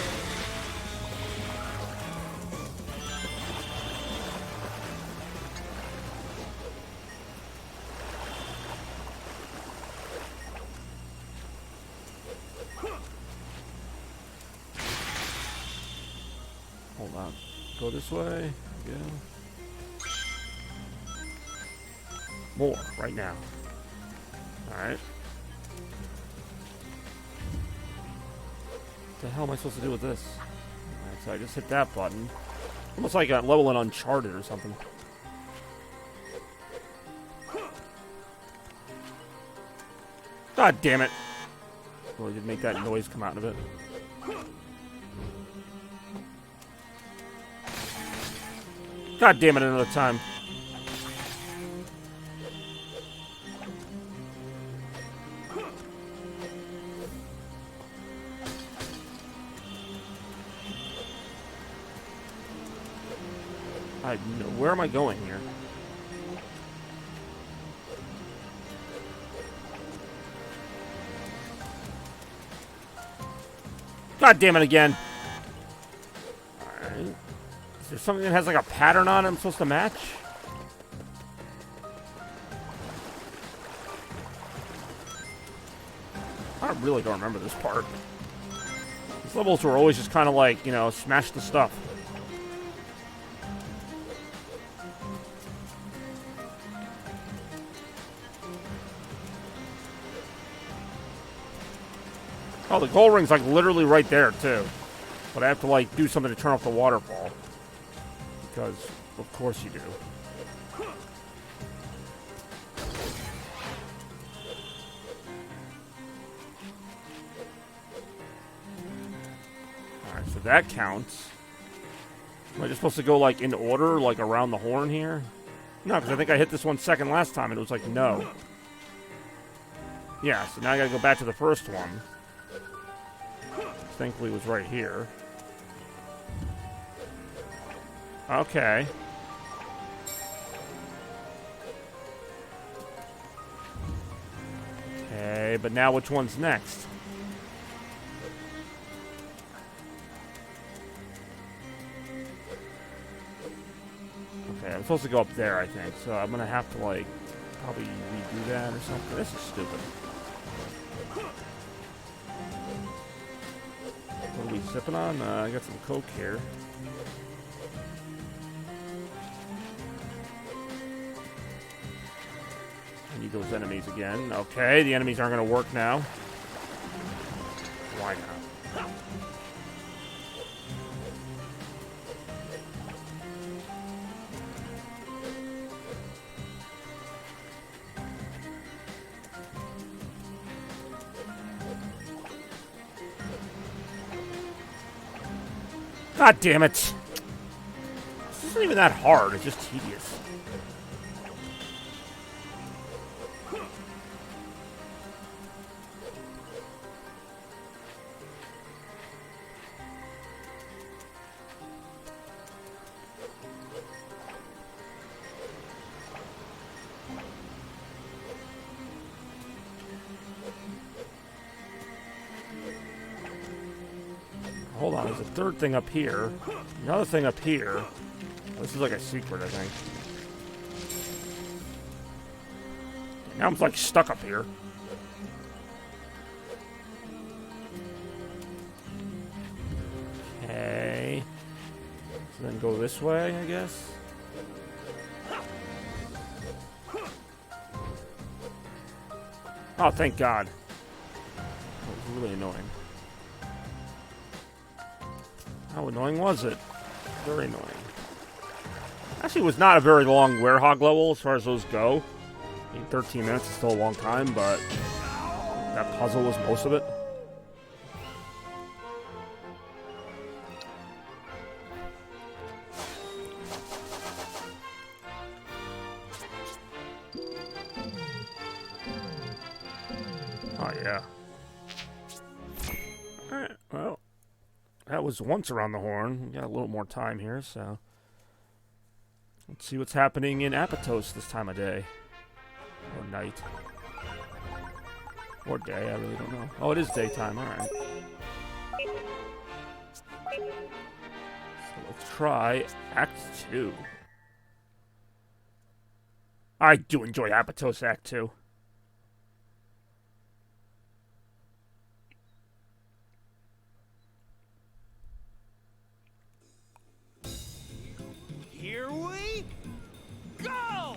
Hold on. Go this way. Yeah. More right now. Alright. the hell am I supposed to do with this? Alright, so I just hit that button. Almost like a level in Uncharted or something. God damn it. Well, he did make that noise come out of it. God damn it, another time. Where am I going here? God damn it again. Alright. Is there something that has like a pattern on it I'm supposed to match? I really don't remember this part. These levels were always just kind of like, you know, smash the stuff. Oh, the gold ring's like literally right there too. But I have to like do something to turn off the waterfall. Because, of course you do. Alright, so that counts. Am I just supposed to go like in order, like around the horn here? No, because I think I hit this one second last time and it was like no. Yeah, so now I gotta go back to the first one. Thankfully it was right here. Okay. Okay, but now which one's next? Okay, I'm supposed to go up there, I think. So I'm gonna have to, like, probably redo that or something. This is stupid. What are we sipping on? I got some Coke here. I need those enemies again. Okay, the enemies aren't going to work now. Why not? God damn it. This isn't even that hard. It's just tedious. Hold on, there's a third thing up here. Another thing up here. This is like a secret, I think. Now I'm like stuck up here. Okay. So then go this way, I guess. Oh, thank God. That was really annoying. How annoying was it? Very annoying. Actually, it was not a very long Werehog level as far as those go. I mean, 13 minutes is still a long time, but that puzzle was most of it. Oh, yeah. Alright, well. That was once around the horn. We got a little more time here, so let's see what's happening in Apatos this time of day. Or night. Or day, I really don't know. Oh, it is daytime, alright. So let's try Act 2. I do enjoy Apatos Act 2. Here we go!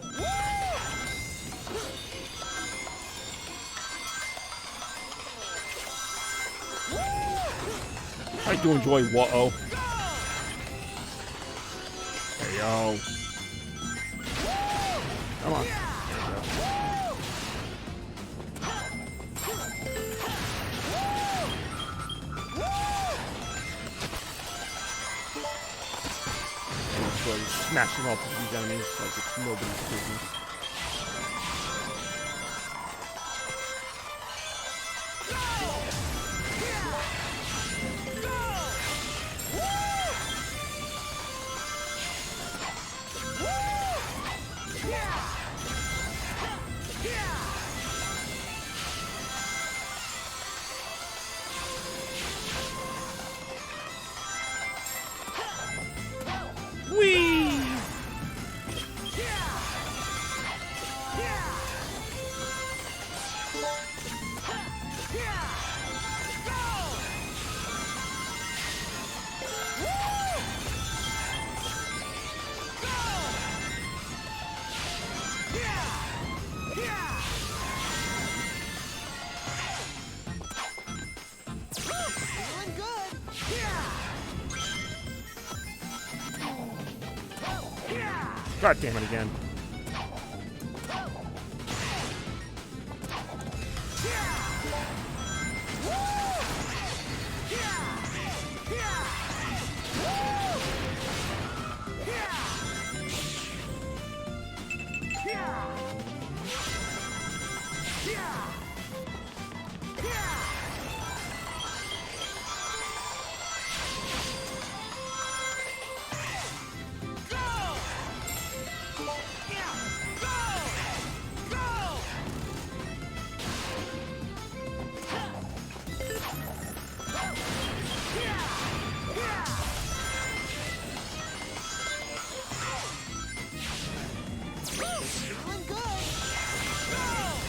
I do enjoy Whoa. There you go. Come on. Smashing off these enemies like it's nobody's business. God damn it again.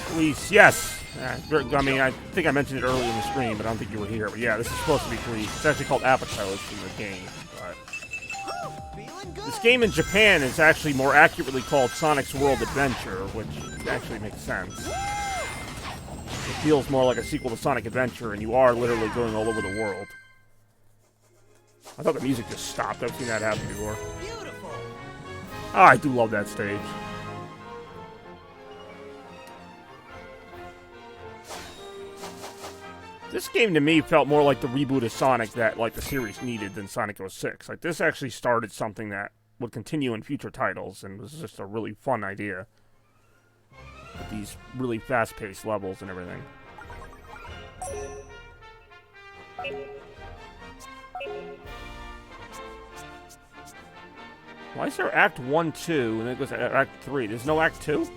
Police, yes. I mean, I think I mentioned it earlier in the stream, but I don't think you were here. But yeah, this is supposed to be police. It's actually called Appetite in the game. But this game in Japan is actually more accurately called Sonic's World Adventure, which actually makes sense. It feels more like a sequel to Sonic Adventure, and you are literally going all over the world. I thought the music just stopped. I've seen that happen before. Oh, I do love that stage. This game to me felt more like the reboot of Sonic that like the series needed than Sonic 06. Like this actually started something that would continue in future titles and was just a really fun idea. With these really fast-paced levels and everything. Why is there Act 1, 2, and then it goes to Act 3? There's no Act 2?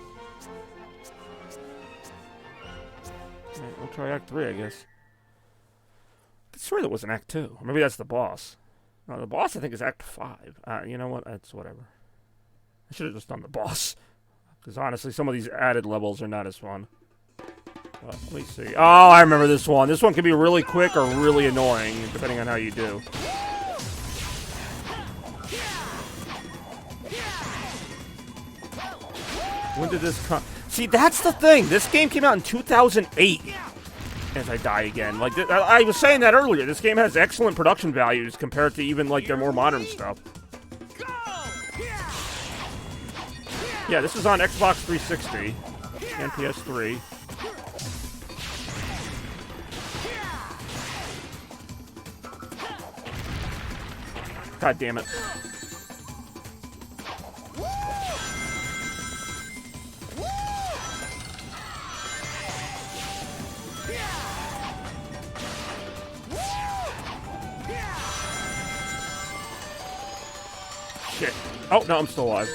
Alright, we'll try Act 3, I guess. I swear there was an Act 2. Or maybe that's the boss. No, the boss, I think, is Act 5. You know what? It's whatever. I should have just done the boss. Because honestly, some of these added levels are not as fun. Let me see. Oh, I remember this one. This one can be really quick or really annoying, depending on how you do. When did this come? See, that's the thing. This game came out in 2008. As I die again. Like, I was saying that earlier. This game has excellent production values compared to even, like, their more modern stuff. Yeah, this is on Xbox 360 and PS3. God damn it. Shit. Oh, no, I'm still alive.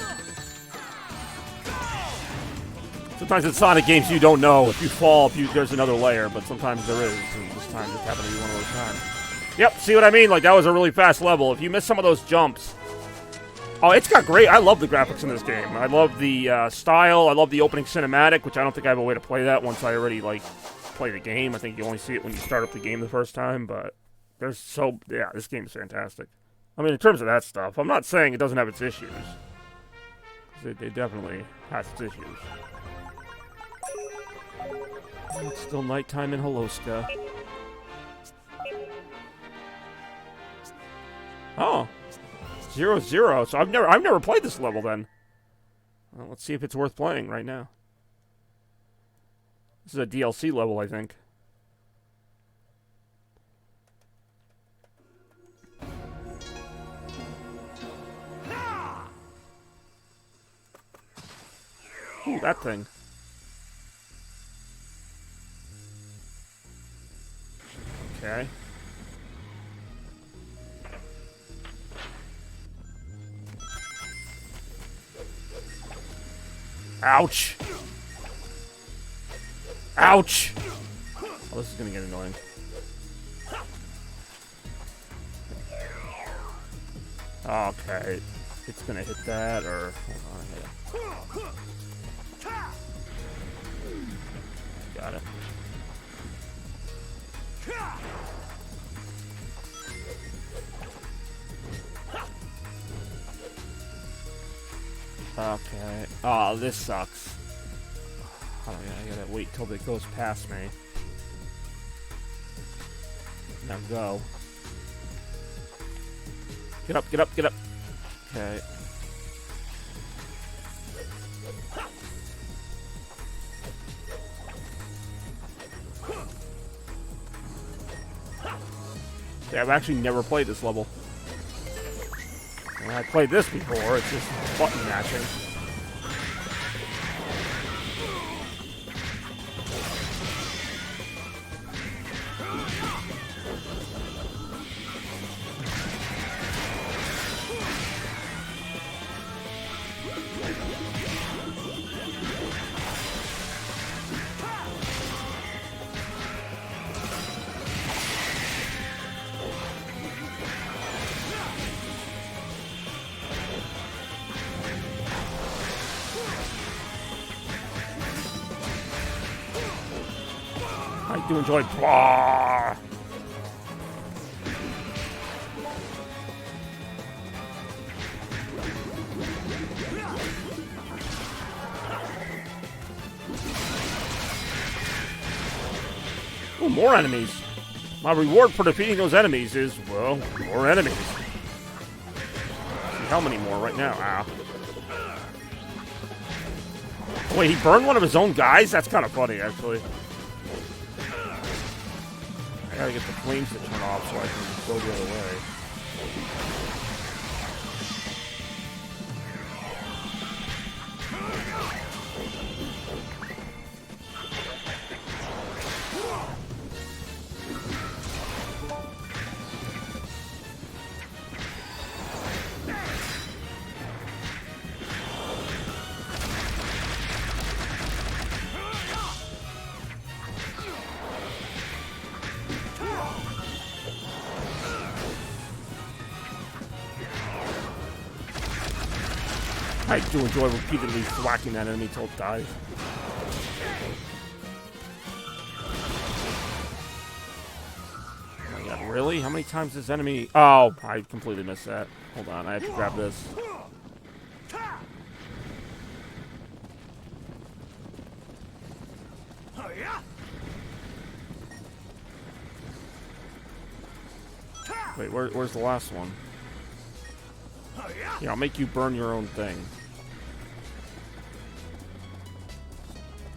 Sometimes in Sonic games you don't know if you fall, there's another layer, but sometimes there is, and this time just happened to be one of those times. Yep, see what I mean? Like, that was a really fast level. If you miss some of those jumps... Oh, it's got great... I love the graphics in this game. I love the style. I love the opening cinematic, which I don't think I have a way to play that once I already, like, play the game. I think you only see it when you start up the game the first time, but... There's so... Yeah, this game is fantastic. I mean, in terms of that stuff, I'm not saying it doesn't have its issues. It definitely has its issues. It's still nighttime in Holoska. Oh. 0-0. So I've never played this level then. Well, let's see if it's worth playing right now. This is a DLC level, I think. Ooh, that thing. Okay. Ouch! Ouch! Oh, this is gonna get annoying. Okay. It's gonna hit that, or... Hold on, yeah. Got it. Okay. Oh, this sucks. Oh, yeah, I gotta wait till it goes past me. Now go. Get up, get up, get up. Okay. Yeah, I've actually never played this level. And I played this before, it's just button mashing. I do enjoy blah. Ooh, more enemies. My reward for defeating those enemies is, well, more enemies. See how many more right now? Ah. Wait, he burned one of his own guys? That's kind of funny, actually. I gotta get the flames to turn off so I can go the other way. I do enjoy repeatedly thwacking that enemy till it dies. Oh my god, really? How many times this enemy... Oh, I completely missed that. Hold on, I have to grab this. Wait, where's the last one? Yeah, I'll make you burn your own thing.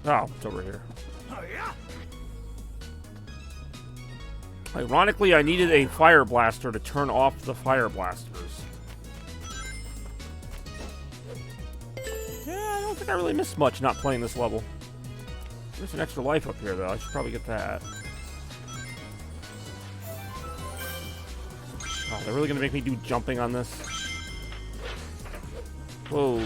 Oh, it's over here. Ironically, I needed a fire blaster to turn off the fire blasters. Yeah, I don't think I really missed much not playing this level. There's an extra life up here, though. I should probably get that. Oh, they're really gonna make me do jumping on this? Whoa.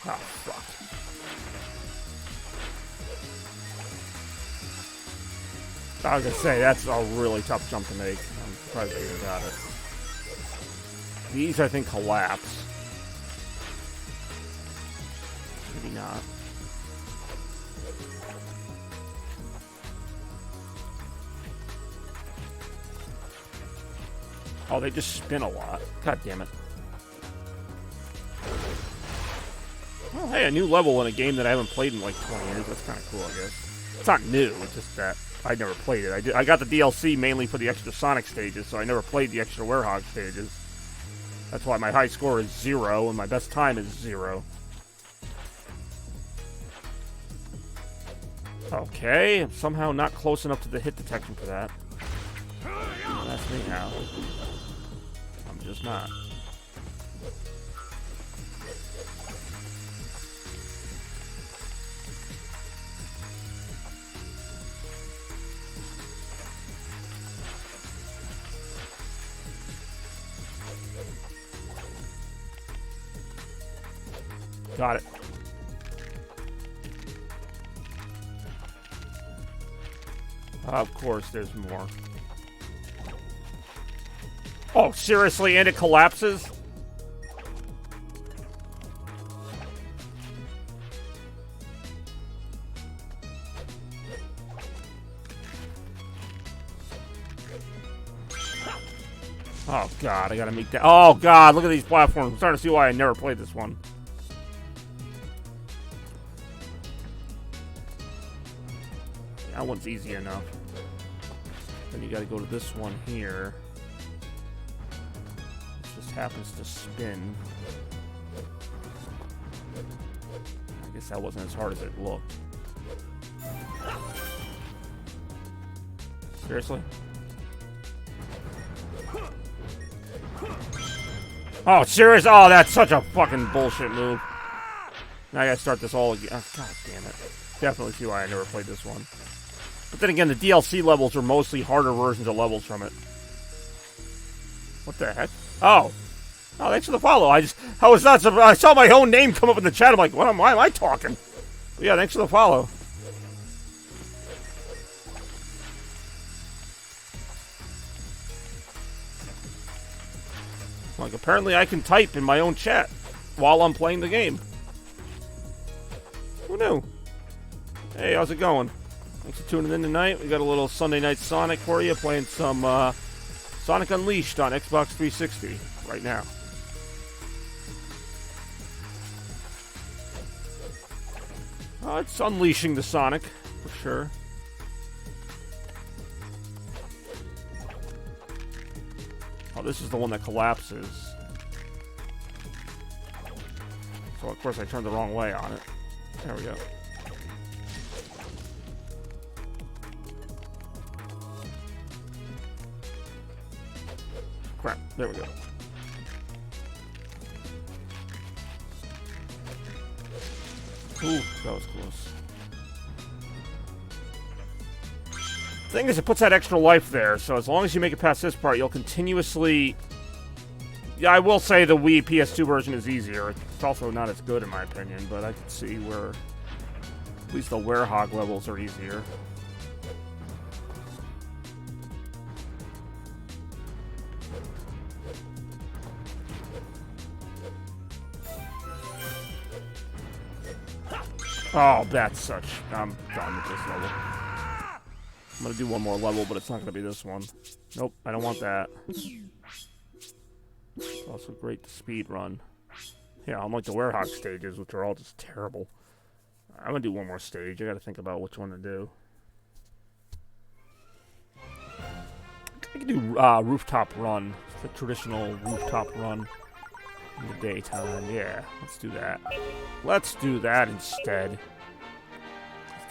Oh, fuck. I was gonna say, that's a really tough jump to make. I'm surprised I even got it. These, I think, collapse. Maybe not. Oh, they just spin a lot. God damn it. Hey, a new level in a game that I haven't played in like 20 years. That's kind of cool, I guess. It's not new. It's just that I never played it. I got the DLC mainly for the extra Sonic stages, so I never played the extra Werehog stages. That's why my high score is 0 and my best time is 0. Okay, I'm somehow not close enough to the hit detection for that. That's me now. I'm just not. Got it. Of course, there's more. Oh, seriously? And it collapses? Oh, God, I gotta make that. Oh, God, look at these platforms. I'm starting to see why I never played this one. That one's easy enough. Then you gotta go to this one here. It just happens to spin. I guess that wasn't as hard as it looked. Seriously? Oh, serious? Oh, that's such a fucking bullshit move. Now I gotta start this all again. Oh, God damn it. Definitely see why I never played this one. But then again, the DLC levels are mostly harder versions of levels from it. What the heck? Oh. Oh, thanks for the follow. I was not surprised. I saw my own name come up in the chat. I'm like, why am I talking? But yeah, thanks for the follow. Like, apparently I can type in my own chat while I'm playing the game. Who knew? Hey, how's it going? Thanks for tuning in tonight. We got a little Sunday Night Sonic for you, playing some Sonic Unleashed on Xbox 360 right now. It's unleashing the Sonic, for sure. Oh, this is the one that collapses. So, of course, I turned the wrong way on it. There we go. Crap. There we go. Ooh, that was close. The thing is, it puts that extra life there, so as long as you make it past this part, you'll continuously... Yeah, I will say the Wii PS2 version is easier. It's also not as good, in my opinion, but I can see where... At least the Werehog levels are easier. Oh, that's such... I'm done with this level. I'm gonna do one more level, but it's not gonna be this one. Nope, I don't want that. It's also great to speed run. Yeah, unlike the Werehog stages, which are all just terrible. I'm gonna do one more stage. I gotta think about which one to do. I can do Rooftop Run. It's the traditional rooftop run in the daytime. Yeah, let's do that. Let's do that instead.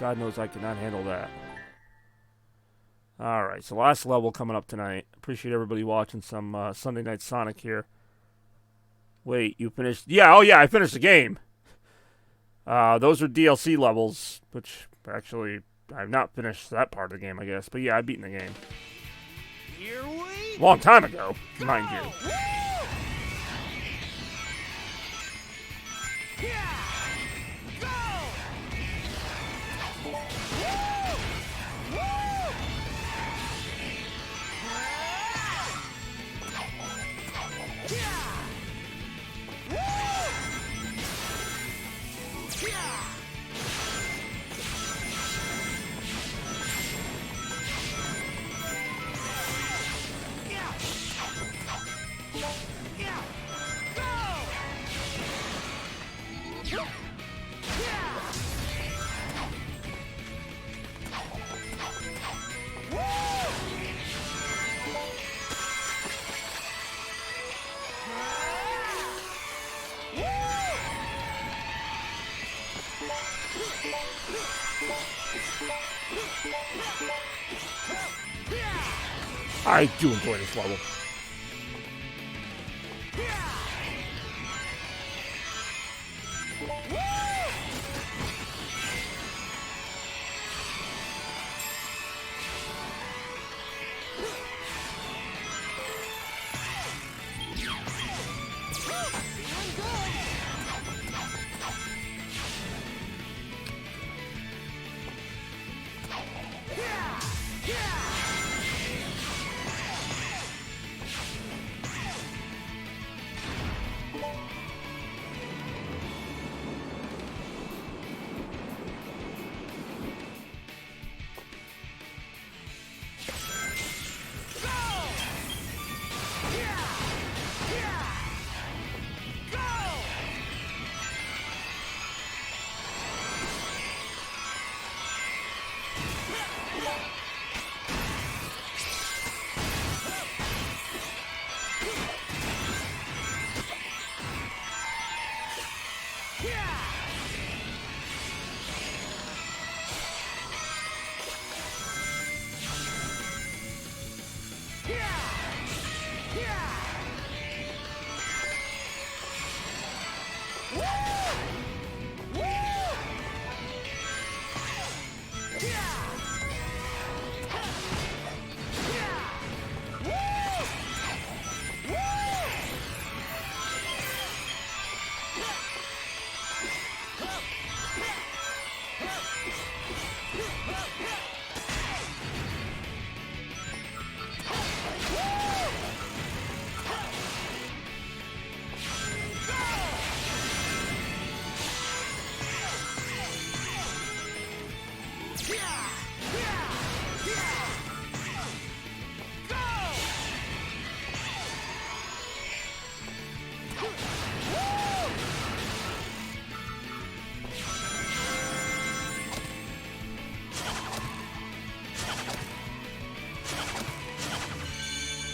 God knows I cannot handle that. Alright, so last level coming up tonight. Appreciate everybody watching some Sunday Night Sonic here. Wait, you finished? Yeah, oh yeah, I finished the game. Those are DLC levels, which actually I've not finished that part of the game, I guess. But yeah, I've beaten the game. Here we Long time ago, mind you. Yeah! Go! Woo! Woo! Yeah! Woo! Yeah! Yeah! Go! I do enjoy this level.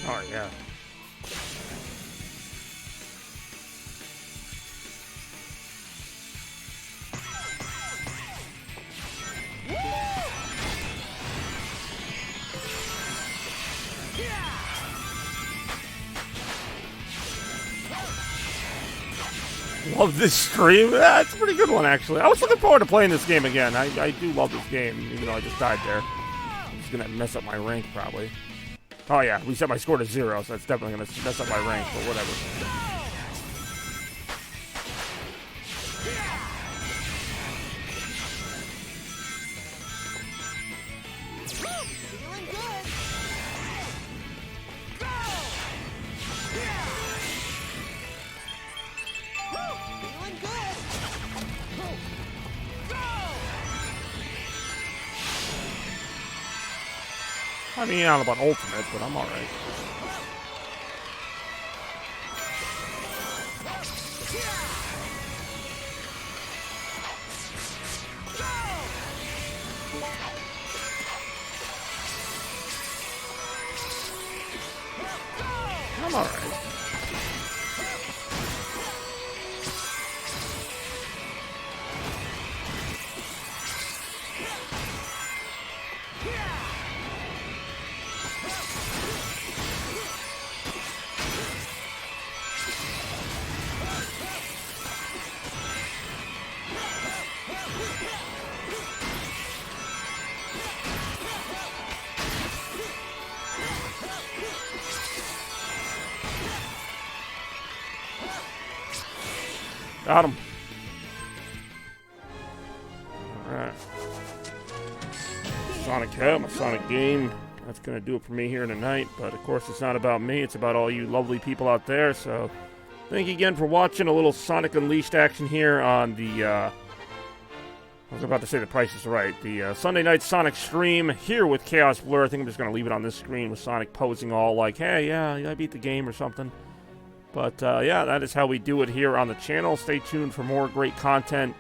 Oh, yeah. Love this stream. It's a pretty good one, actually. I was looking forward to playing this game again. I do love this game, even though I just died there. I'm just going to mess up my rank, probably. Oh, yeah. We set my score to 0, so that's definitely going to mess up my rank, but whatever. Feeling good. Go! Feeling good. Go! I mean, I don't know about ultimate, but I'm alright. I'm alright. Got him. Alright. Sonic Head, my Sonic game. That's going to do it for me here tonight. But of course, it's not about me. It's about all you lovely people out there. So thank you again for watching a little Sonic Unleashed action here on the, I was about to say the Price is Right. The Sunday night Sonic stream here with Chaos Blur. I think I'm just going to leave it on this screen with Sonic posing all like, hey, yeah, I beat the game or something. But, yeah, that is how we do it here on the channel. Stay tuned for more great content.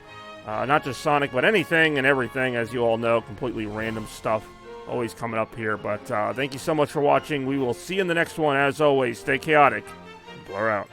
Not just Sonic, but anything and everything, as you all know. Completely random stuff always coming up here. But thank you so much for watching. We will see you in the next one. As always, stay chaotic. Blur out.